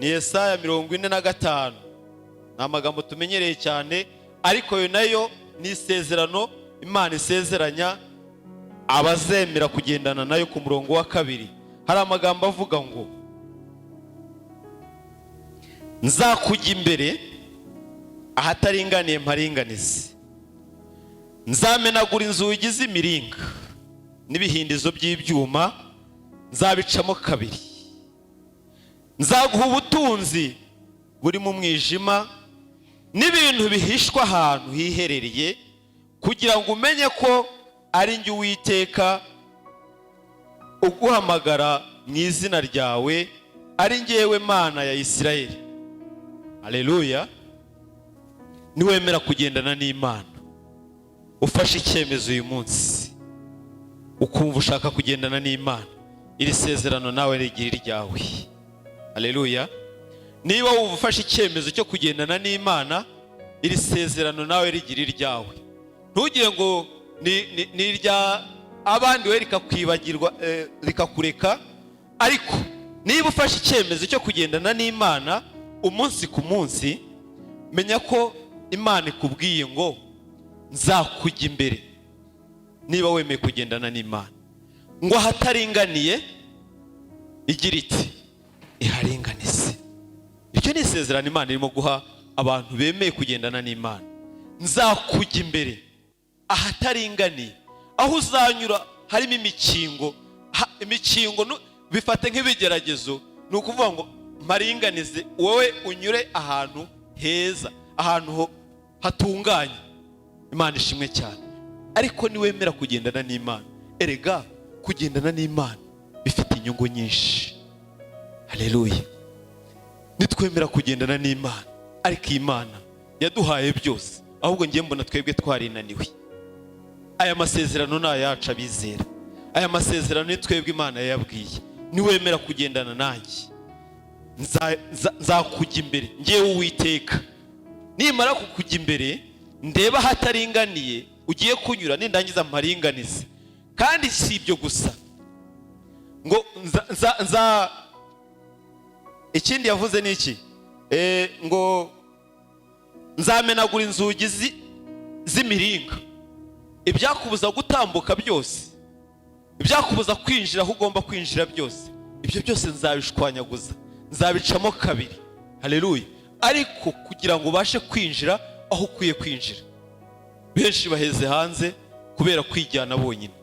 Ni Yesaya 45. Ni amagambo tumenyereye cyane, ariko yo nayo ni isezerano Imana isezeranya abazemera kugendana nayo. Ku murongo wa 2 hari amagambo avuga ngo nzakujya imbere ahataringaniye mparinganize, nzamenagura inzugi z'imiringa n'ibihindizo by'ibyuma nzabicamo kabiri, nzaguha ubutunzi buri mu mwijima n'ibintu bihishwa ahantu hiherereye, kugira ngo umenye ko ari njye Uwiteka uguhamagara mu izina ryawe, ari njyewe Mana ya Isirayeli. Haleluya. Niwemera kugendana n'Imana, ufashe icyemezo uyu munsi ukumva ushaka kugendana n'Imana, iri sezerano nawe rigira iryawe. Haleluya. Niba wumva ufashe icyemezo cyo kugendana n'Imana, iri sezerano nawe rigira iryawe. Ntugire ngo ni irya abandi we rikakwibagirwa rikakureka. Ariko niba ufashe icyemezo cyo kugendana n'Imana umunsi ku munsi, menya ko Imana ikubwiye ngo nzakujya imbere. Niba wemeye kugendana n'Imana, ngo ahataringaniye igira iti iharinganize. Icyo ni isezerano Imana irimo guha abantu bemeye kugendana n'Imana. Nzakujya imbere ahataringaniye, aho uzanyura harimo imikingo. Imikingo bifate nk'ibigeragezo, ni ukuvuga ngo mparinganize, wowe unyure ahantu heza, ahantu hatunganye. Imana ishimwe cyane. Ariko niwemera kugendana n'Imana, erega kugendana n'Imana bifite inyungu nyinshi. Haleluya. Nitwemera kugendana n'Imana, ariko Imana yaduhaye byose, ahubwo ngiye mbona twebwe twarinaniwe. Aya masezerano ni ayacu abizera. Aya masezerano ni twebwe Imana yayabwiye. Niwemera kugendana nanjye, nzakujya imbere njyewe Uwiteka. Nimara kukujya imbere, ndeba hataringaniye ugiye kunyura, nindangiza mparinganize. Kandi si ibyo gusa, ngo ikindi yavuze ni iki? Ngo nzamenagura inzugi z'imiringa, ibyakubuza gutambuka byose, ibyakubuza kwinjira aho ugomba kwinjira byose, ibyo byose nzabishwanyaguza, nzabicamo kabiri. Haleluya. Ariko kugira ngo ubashe kwinjira aho ukwiye kwinjira, benshi baheze hanze kubera kwijyana bonyine,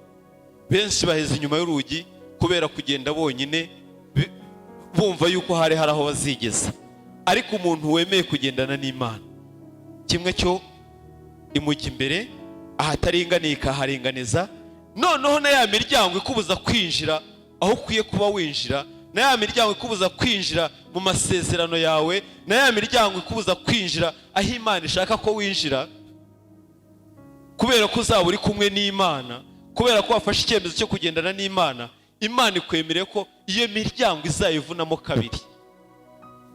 benshi baheze inyuma y'urugi kubera kugenda bonyine, bumva yuko hari aho bazigeza. Ariko umuntu wemeye kugendana n'Imana, kimwe cyo imujya imbere, ahataringaniye ikaharinganiza. Noneho na ya miryango ikubuza kwinjira aho ukwiye kuba winjira, na ya miryango ikubuza kwinjira mu masezerano yawe, na ya miryango ikubuza kwinjira aho Imana ishaka ko winjira, kubera ko uzaba uri kumwe n'Imana, kubera ko wafashe icyemezo cyo kugendana n'Imana, Imana ikwemereye ko iyo miryango izayivunamo kabiri.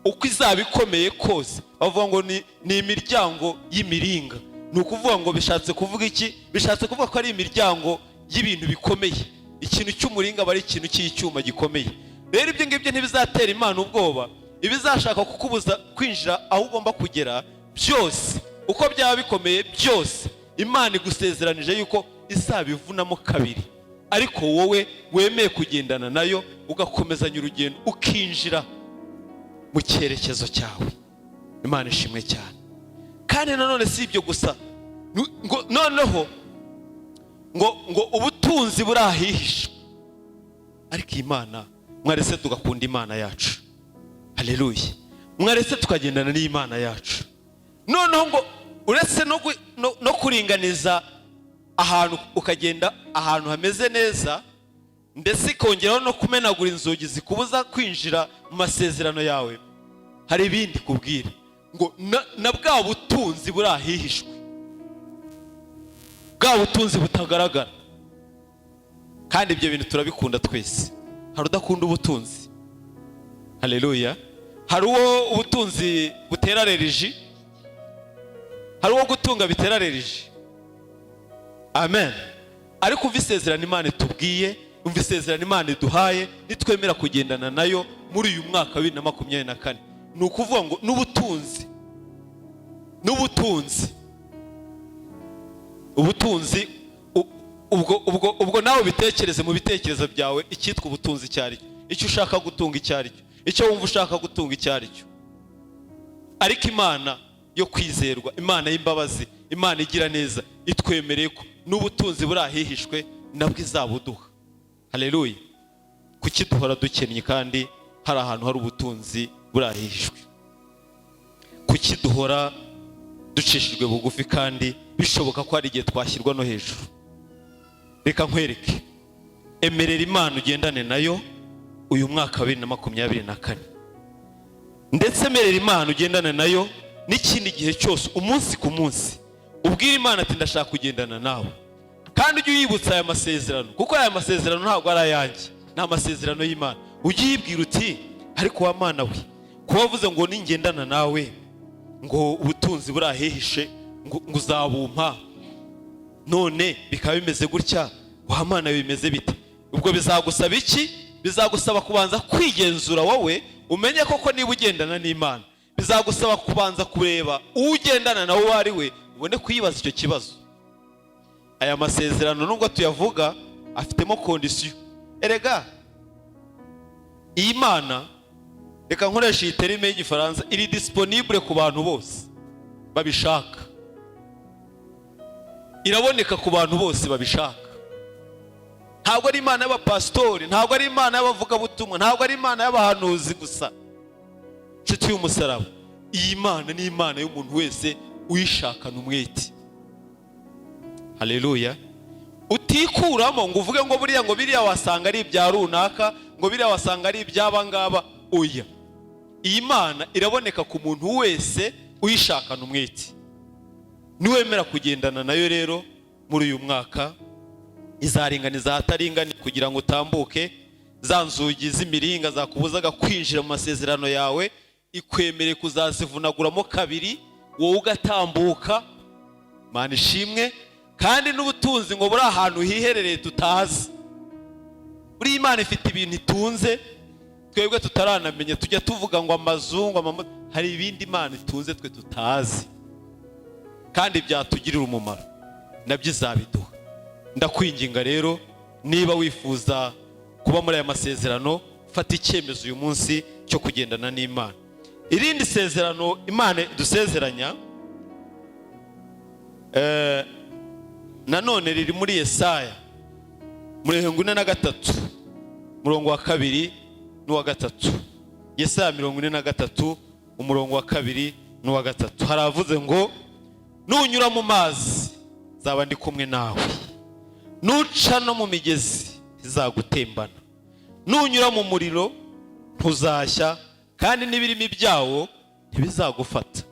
Uko izaba ikomeye kose, bavuga ngo ni imiryango y'imiringa. Ni ukuvuga ngo bishatse kuvuga iki? Bishatse kuvuga ko ari imiryango y'ibintu bikomeye. Ikintu cy'umuringa aba ari ikintu cy'icyuma gikomeye. Rero ibyo ngibyo ntibizatera Imana ubwoba, ibizashaka kukubuza kwinjira aho ugomba kugera byose, uko byaba bikomeye byose, Imana igusezeranije yuko izabivunamo kabiri. Ariko wowe wemeye kugendana nayo, ugakomezanya urugendo, ukinjira mu cyerekezo cyawe. Imana ishimwe cyane. Kandi nanone si ibyo gusa, noneho ngo ubutunzi burahihisha. Ariko Imana, mwarese tugakunda Imana yacu. Haleluya. Mwarese tukagendana n'Imana yacu. Noneho ngo uretse no kuringaniza ahantu, ukagenda ahantu hameze neza, ndetse ikongeraho no kumenagura inzugi zikubuza kwinjira mu masezerano yawe, hari ibindi kubwira ngo na bwa butunzi burahihishwe, bwa butunzi butagaragara. Kandi ibyo bintu turabikunda twese. Hari udakunda ubutunzi? Haleluya. Hari uwo ubutunzi butera reriji, hari uwo gutunga bitera reriji. Amen. Ariko umva isezerano Imana itubwiye, umva isezerano Imana iduhaye, nitwemera kugendana nayo muri uyu mwaka 2024. Ni ukuvuga ngo n'ubutunzi ubwo nawe bitekereze mu bitekerezo byawe icyitwa ubutunzi cyari cyo, icyo ushaka gutunga icyari cyo, icyo wumva ushaka gutunga icyari cyo. Ariko Imana yo kwizerwa, Imana y'imbabazi, Imana igira neza, itwemereye ko n'ubutunzi burahihishwe nabwo izabuduha. Haleluya. Kuki duhora dukennye kandi hari ahantu hari ubutunzi burahihishwe? Kuki duhora ducishijwe bugufi kandi bishoboka ko hari igihe twashyirwa no hejuru? Reka nkwereke, emerera Imana ugendane nayo uyu mwaka 2024, ndetse emerera Imana ugendane nayo n'ikindi gihe cyose, umunsi ku munsi. Ubwira Imana ati ndashaka kugendana nawe, kandi ujye uyibutsa aya masezerano, kuko aya masezerano ntabwo ari ayanjye, ni amasezerano y'Imana. Ujye uyibwira uti ariko wa Mana we, ko wavuze ngo ningendana nawe ngo ubutunzi burahehishe ngo uzabumpa, none bikaba bimeze gutya, wa Mana bimeze bite? Ubwo bizagusaba iki? Bizagusaba kubanza kwigenzura wowe, umenye koko niba ugendana n'Imana. Bizagusaba kubanza kureba ugendana nawe uwo ari we, ubone kwibaza icyo kibazo. Aya masezerano nubwo tuyavuga afitemo kondisiyo. Erega iyi Mana, reka nkoresha iyi terime y'igifaransa, iri disponible ku bantu bose babishaka, iraboneka ku bantu bose babishaka. Ntabwo ari Imana y'abapastori, ntabwo ari Imana y'abavugabutumwa, ntabwo ari Imana y'abahanuzi gusa. Nshuti y'umusaraba, iyi Mana ni Imana y'umuntu wese uyishakana umwete. Haleluya. Utikuramo ngo uvuge ngo buriya ngo biriya wasanga ari ibya runaka, ngo biriya wasanga ari iby'abangaba. Oya, iyi Mana iraboneka ku muntu wese uyishakana umwete. Niwemera kugendana nayo rero muri uyu mwaka, izaringaniza ahataringaniye kugira ngo utambuke za nzugi z'imiringa zakubuzaga kwinjira mu masezerano yawe, ikwemereye kuzazivunaguramo kabiri, wowe ugatambuka. Mana ishimwe. Kandi n'ubutunzi ngo buri ahantu hiherereye tutazi. buri Imana ifite ibintu itunze twebwe tutaranamenye. Tujya tuvuga ngo amazu, ngo hari ibindi Imana itunze twe tutazi kandi byatugirira umumaro, nabyo izabiduha. Ndakwinginga rero, niba wifuza kuba muri aya masezerano, fata icyemezo uyu munsi cyo kugendana n'Imana. Irindi sezerano Imana dusezeranya nanone riri muri Yesaya muri 43 umurongo wa 2 n'uwa 3. Yesaya 43 umurongo wa 2 n'uwa 3 haravuze ngo, nunyura mu mazi zaba ndi kumwe nawe, nuca no mu migezi izagutembana, nunyura mu muriro ntuzashya, kandi n'ibirimi byawo ntibizagufata.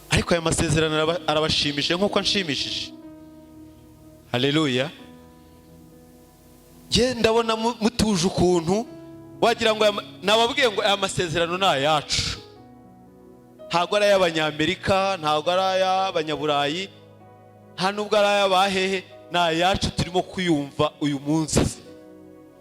Ariko aya masezerano arabashimishije nk'uko nshimishije. Haleluya. Je ndabona mutuje ukuntu wagira ngo nababwiye ngo aya masezerano ni ayacu, ntabwo ari ay'Abanyamerika, ntabwo ari ay'Abanyaburayi, nta nubwo ari ay'abahehe, ni ayacu. Turimo kuyumva uyu munsi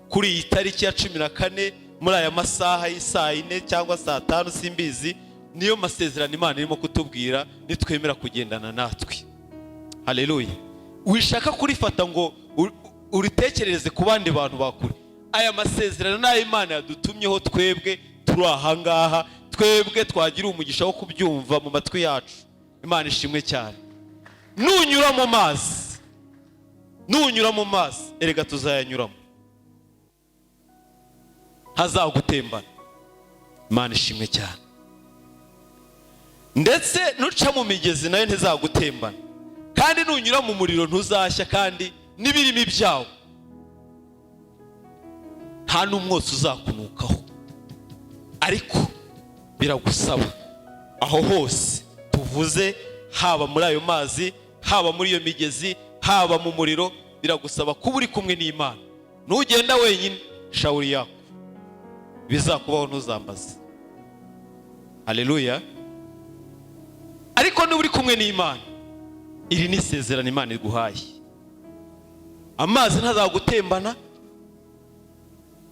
kuri iyi tariki ya 14 muri aya masaha y'isaa 4 cyangwa saa 5 simbizi. Niyo masezerano Imana irimo kutubwira nitwemera kugendana natwe. Haleluya. Wishaka kurifata ngo uritekerereze ku bandi bantu bakuri. Aya masezerano nayo Imana yadutumyeho twebwe turi aha ngaha, twebwe twagira umugisha wo kubyumva mu matwi yacu. Imana ishimwe cyane. Nunyura mu mazi, nunyura mu mazi, erega tuzayanyuramo, hazagutembana. Imana ishimwe cyane. Ndetse nuca mu migezi nayo ntizagutembana, kandi nunyura mu muriro ntuzashya, kandi n'ibirimi byawo nta n'umwotsi uzakunukaho. Ariko biragusaba aho hose tuvuze, haba muri ayo mazi, haba muri iyo migezi, haba mu muriro, biragusaba kuba uri kumwe n'Imana. Nugenda wenyine shawuri yako bizakubaho, ntuzambaze. Haleluya. Ariko niba uri kumwe n'Imana, iri ni isezerano Imana iguhaye. Amazi ntazagutembana,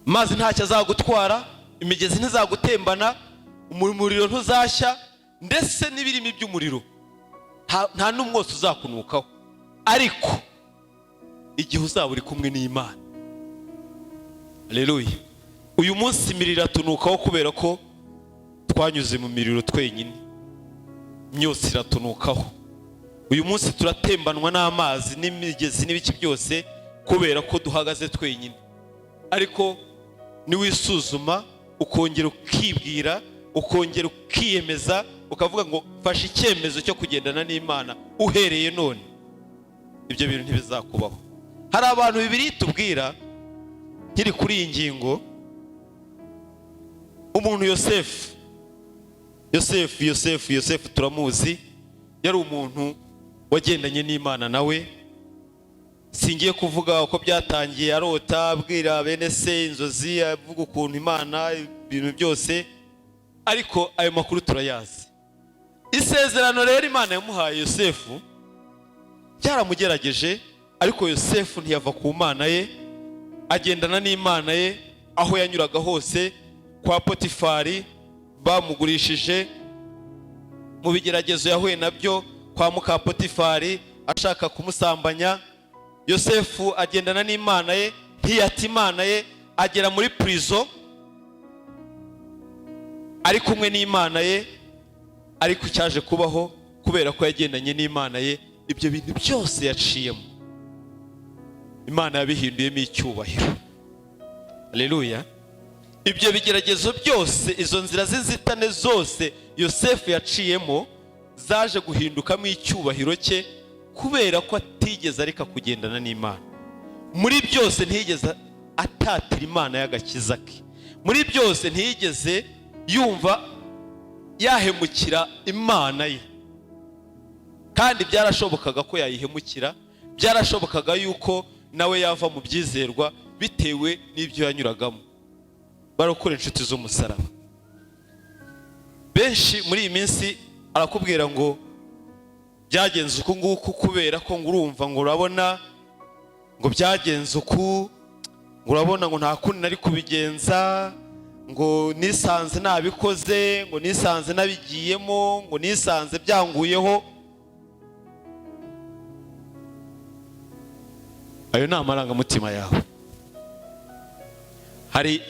amazi ntacyo azagutwara, imigezi ntizagutembana, umuriro ntuzashya, ndetse n'ibirimi by'umuriro nta n'umwotsi uzakunukaho. Ariko igihe uzaba uri kumwe n'Imana. Haleluya. Uyu munsi imiriro iratunukaho kubera ko twanyuze mu miriro twenyine, myose iratunukaho. Uyu munsi turatembanwa n'amazi n'imigezi n'ibiki byose kubera ko duhagaze twenyine. Ariko niwisuzuma ukongera ukibwira, ukongera ukiyemeza, ukavuga ngo fasha icyemezo cyo kugendana n'Imana uhereye none, ibyo bintu ntibizakubaho. Hari abantu bibiri tubwira nkiri kuri iyi ngingo. Umuntu Yosefu turamuzi, yari umuntu wagendanye n'Imana. Nawe singiye kuvuga uko byatangiye, arota abwira bene se inzozi, avuga ukuntu Imana ibintu byose, ariko ayo makuru turayazi. Isezerano rero Imana yamuhaye Yosefu byaramugerageje, ariko Yosefu ntiyava ku Mana ye, agendana n'Imana ye aho yanyuraga hose. Kwa Potifari bamugurishije, mu bigeragezo yahuye nabyo kwa muka Potifari ashaka kumusambanya, Yosefu agendana n'Imana ye, ntiyata Imana ye, agera muri prison ari kumwe n'Imana ye. Ariko cyaje kubaho kubera ko yagendanye n'Imana ye, ibyo bintu byose yaciyemo Imana yabihinduyemo icyubahiro. Haleluya. Ibyo bigeragezo byose, izo nzira z'inzitane zose Yosefu yaciyemo zaje guhindukamo icyubahiro cye, kubera ko atigeze areka kugendana n'Imana. Muri byose ntiyigeze atatira Imana y'agakiza ke, muri byose ntiyigeze yumva yahemukira Imana ye. Kandi byarashobokaga ko yayihemukira, byarashobokaga yuko nawe yava mu byizerwa bitewe n'ibyo yanyuragamo. Barokora inshuti z'umusaraba. Benshi muri iyi minsi arakubwira ngo byagenze uko nguko kubera ko ngurumva ngo urabona ngo byagenze uku, ngo urabona ngo nta kundi nari kubigenza, ngo nisanze nabikoze, ngo nisanze nabigiyemo, ngo nisanze byanguyeho. Ayo ni amarangamutima yawe. Hari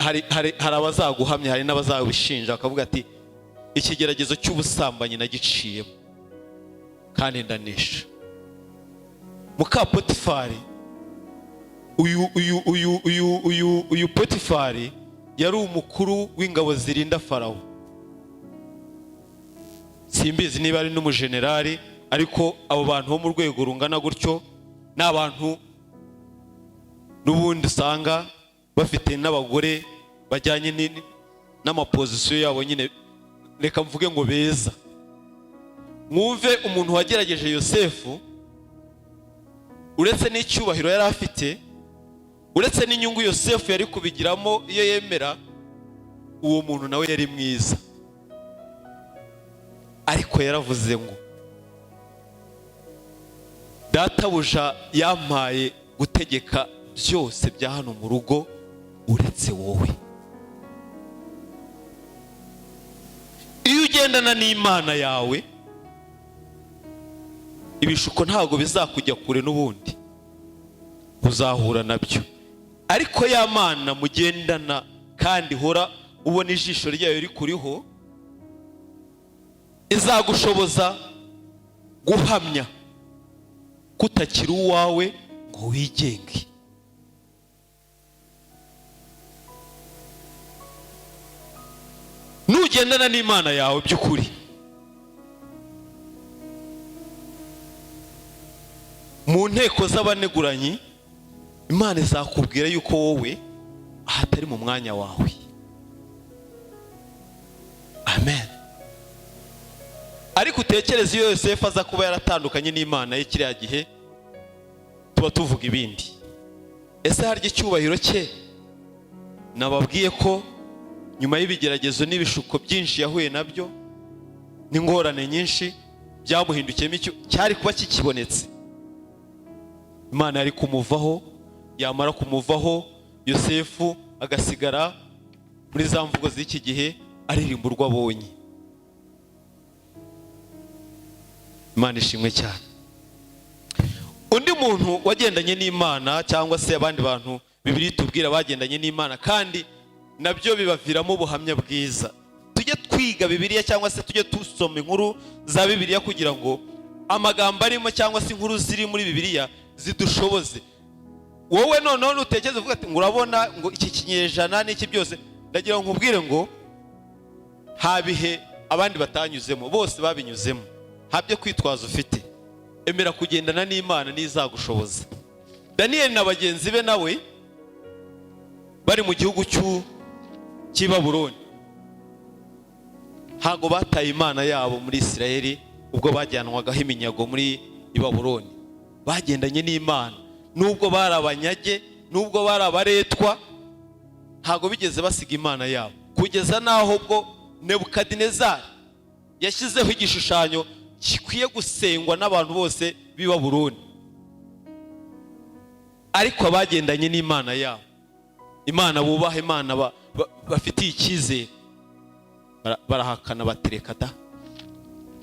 abazaguhamya, hari n'abazabishinja bakavuga ati ikigeragezo cy'ubusambanyi nagiciyemo kandi ndanesha. Muka Potifari, uyu Potifari yari umukuru w'ingabo zirinda Farawo. Simbizi niba ari n'umujenerali, ariko abo bantu bo mu rwego rungana gutyo ni abantu n'ubundi usanga bafite n'abagore bajyanye n'amapozisiyo yabo nyine, reka mvuge ngo beza. Mwumve umuntu wagerageje Yosefu, uretse n'icyubahiro yari afite, uretse n'inyungu Yosefu yari kubigiramo iyo yemera, uwo muntu nawe yari mwiza. Ariko yaravuze ngo databuja yampaye gutegeka byose bya hano mu rugo uretse wowe. Iyo ugendana n'Imana yawe, ibishuko ntabwo bizakujya kure, n'ubundi uzahura nabyo. Ariko ya Mana mugendana kandi hora ubona ijisho ryayo rikuriho, izagushoboza guhamya kutakiri uwawe ngo wigenge. Nugendana n'Imana yawe by'ukuri, mu nteko z'abaneguranyi, Imana izakubwira yuko wowe ahatari mu mwanya wawe. Amen. Ariko utekereza iyo Yosefu aza kuba yaratandukanye n'Imana ye kiriya gihe, tuba tuvuga ibindi. Ese harya icyubahiro cye? Nababwiye ko nyuma y'ibigeragezo n'ibishuko byinshi yahuye nabyo n'ingorane nyinshi, byamuhindukiyemo icyo cyari kuba kikibonetse. Imana yari kumuvaho, yamara kumuvaho Yosefu agasigara muri za mvugo z'iki gihe aririmba urwo abonye. Imana ishimwe cyane. Undi muntu wagendanye n'Imana, cyangwa se abandi bantu Bibiliya itubwira bagendanye n'Imana kandi nabyo bibaviramo ubuhamya bwiza. Tujye twiga Bibiliya cyangwa se tujye tusoma inkuru za Bibiliya kugira ngo amagambo arimo cyangwa se inkuru ziri muri Bibiliya zidushoboze. Wowe noneho nutekereza uvuga ati ngo urabona ngo iki kinyejana n'iki byose, ndagira ngo nkubwire ngo habihe abandi batanyuzemo, bose babinyuzemo. Habyo kwitwaza ufite, emera kugendana n'Imana n'izagushoboza. Daniel na bagenzi be nawe bari mu gihugu cy'i Babuloni, ntago bataye Imana yabo muri Isirayeli ubwo bajyanwagaho iminyago muri Babuloni. Bagendanye n'Imana nubwo bari abanyage, nubwo bari abaretwa, ntago bigeze basiga Imana yabo, kugeza naho ubwo Nebukadinezari yashyizeho igishushanyo gikwiye gusengwa n'abantu bose b'i Babuloni. Ariko abagendanye n'Imana yabo, Imana bubaha, Imana bafitiye icyizere, barahakana batereka da,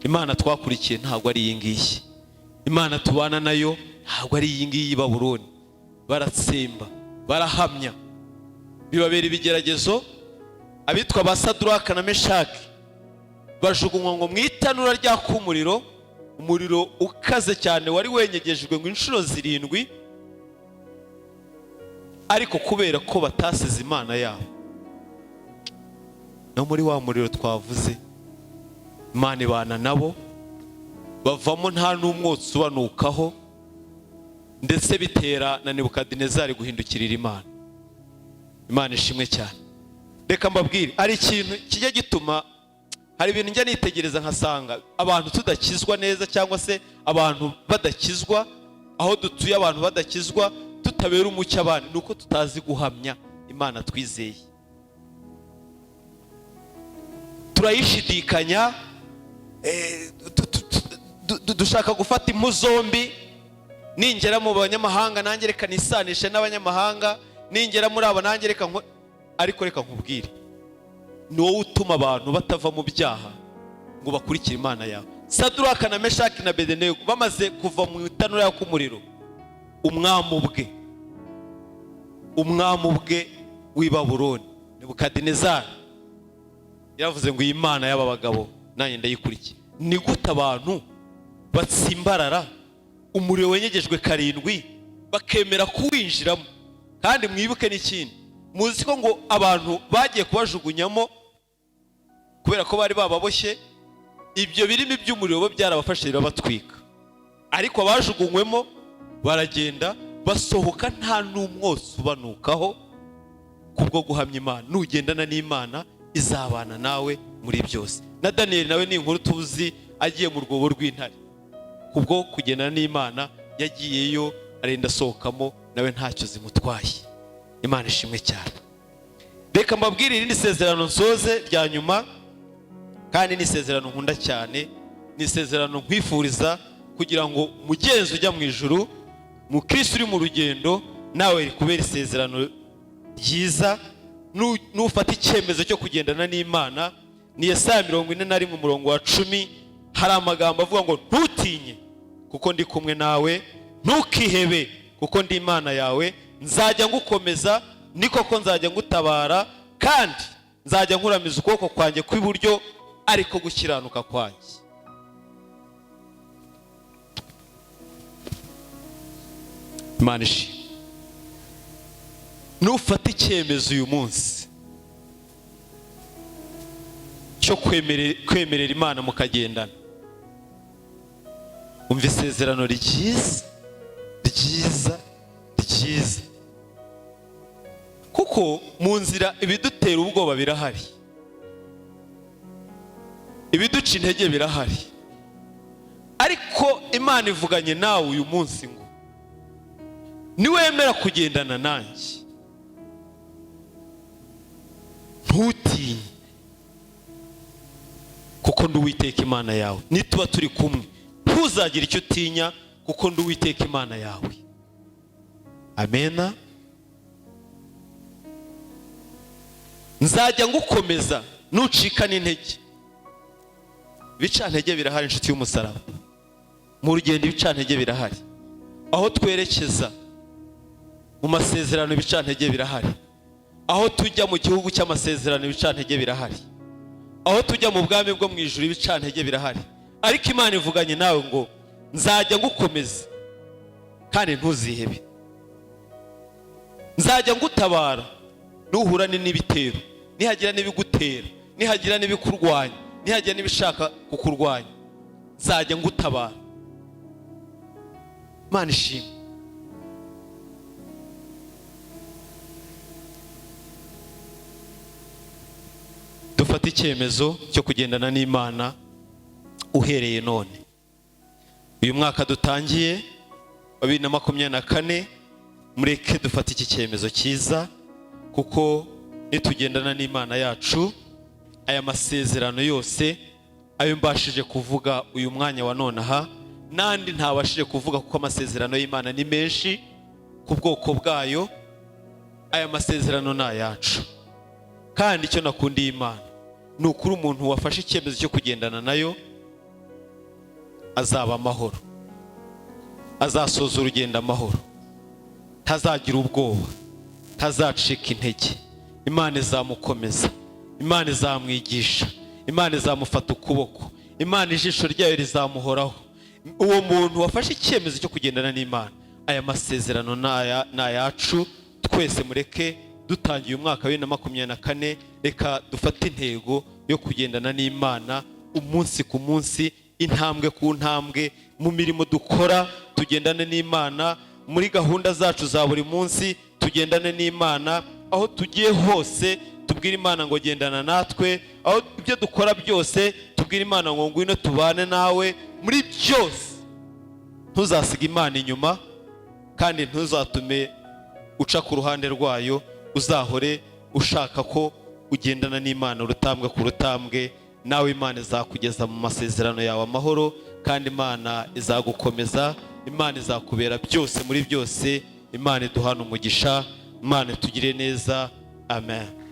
Imana twakurikiye ntabwo ari iyi ngiyi, Imana tubana nayo ntabwo ari iyi ngiyi y'i Babuloni. Baratsemba, barahamya, bibabera ibigeragezo. Abitwa ba Saduraka na Meshaki bajugunywa ngo mu itanura ryaka umuriro, umuriro ukaze cyane wari wenyegejwe ngo inshuro 7. Ariko kubera ko batasize Imana yabo, no muri wa muriro twavuze, Imana ibana nabo, bavamo nta n'umwotsi ubanukaho, ndetse bitera na Nebukadinezari guhindukirira Imana. Imana ishimwe cyane. Reka mbabwire, ari ikintu kijya gituma, hari ibintu njya nitegereza nkasanga abantu tudakizwa neza, cyangwa se abantu badakizwa, aho dutuye abantu badakizwa, tutabera umucyo abandi, nuko tutazi guhamya Imana twizeye. Turayishidikanya, dushaka gufata impu zombi, ningera mu banyamahanga nanjye reka nisanishe n'abanyamahanga, ningera muri aba nanjye reka ariko reka nkubwire, ni wowe utuma abantu batava mu byaha ngo bakurikire Imana yawe. Saduraka na Meshaki na Abedenego bamaze kuva mu itanura y'umuriro, umwami ubwe w'i Babuloni Nebukadinezari yavuze ngo iyi Mana y'aba bagabo nanjye ndayikurikiye. Ni gute abantu batsimbarara umuriro wenyegejwe 7 bakemera kuwinjiramo? Kandi mwibuke n'ikindi, muzi ko ngo abantu bagiye kubajugunyamo kubera ko bari bababoshye, ibyo birimi by'umuriro bo byarabafashe birabatwika, ariko abajugunywemo baragenda basohoka nta n'umwotsi ubanukaho kubwo guhamya Imana. Nugendana n'Imana izabana nawe muri byose. Na Daniel nawe ni inkuru tuzi, agiye mu rwobo rw'intare, kubwo kugendana n'Imana yagiyeyo arenda sohokamo nawe ntacyo zimutwaye. Imana ishimwe cyane. Reka mbabwire irindi sezerano nsoze rya nyuma, kandi ni sezerano nkunda cyane, ni sezerano nkwifuriza kugira ngo mugenzi ujya mu ijuru, mu Kristo uri mu rugendo, nawe rikubera isezerano ryiza nufata icyemezo cyo kugendana n'Imana. Ni Yesaya 41:10, hari amagambo avuga ngo ntutinye kuko ndi kumwe nawe, ntukihebe kuko ndi Imana yawe, nzajya ngukomeza, ni koko nzajya ngutabara, kandi nzajya nkuramiza ukuboko kwanjye kw'iburyo, ariko gukiranuka kwanjye. Imana ishimwe. Nufata icyemezo uyu munsi cyo kwemerera Imana mukagendana, umva isezerano ryiza, kuko mu nzira ibidutera ubwoba birahari, ibiduca intege birahari, ariko Imana ivuganye nawe uyu munsi ngo niwemera kugendana nanjye ntutinye kuko ndi Uwiteka Imana yawe. Nituba turi kumwe ntuzagira icyo utinya kuko ndi Uwiteka Imana yawe. Amena. Nzajya ngukomeza nucika n'intege. Ibicantege birahari inshuti y'umusaraba, mu rugendo ibicantege birahari, aho twerekeza mu masezerano ibicantege birahari, aho tujya mu gihugu cy'amasezerano ibicantege birahari, aho tujya mu bwami bwo mu ijuru ibicantege birahari, ariko Imana ivuganye nawe ngo nzajya ngukomeza kandi ntuzihebe, nzajya ngutabara nuhura n'ibitero, nihagira n'ibigutera, nihagira n'ibikurwanya, nihagira n'ibishaka kukurwanya, nzajya ngutabara. Imana ishimwe. Dufata icyemezo cyo kugendana n'Imana uhereye none. Uyu mwaka dutangiye wa 2024, mureke dufata iki cyemezo cyiza, kuko nitugendana n'Imana yacu, aya masezerano yose ayo mbashije kuvuga uyu mwanya wa none aha, nandi ntabashije kuvuga kuko amasezerano y'Imana ni menshi ku bwoko bwayo, aya masezerano na yacu. Kandi icyo nakundiye Imana ni ukuri umuntu wafashe icyemezo cyo kugendana nayo azaba amahoro, azasoza urugendo amahoro, ntazagira ubwoba, ntazacika intege. Imana izamukomeza, Imana izamwigisha, Imana izamufata ukuboko, Imana ijisho ryayo rizamuhoraho. Uwo muntu wafashe icyemezo cyo kugendana n'Imana, aya masezerano na yacu twese. Mureke dutangiye umwaka wa 2024, reka dufate intego yo kugendana n'Imana umunsi ku munsi, intambwe ku ntambwe, mu mirimo dukora tugendane n'Imana, muri gahunda zacu za buri munsi tugendane n'Imana, aho tugiye hose tubwire Imana ngo gendana natwe, aho ibyo dukora byose tubwire Imana ngo ngwino tubane nawe muri byose. Ntuzasiga Imana inyuma, kandi ntuzatume uca ku ruhande rwayo, uzahore ushaka ko ugendana n'Imana urutambwe ku rutambwe, nawe Imana izakugeza mu masezerano yawe amahoro, kandi Imana izagukomeza, Imana izakubera byose muri byose. Imana iduhana umugisha, Imana tugire neza. Amen.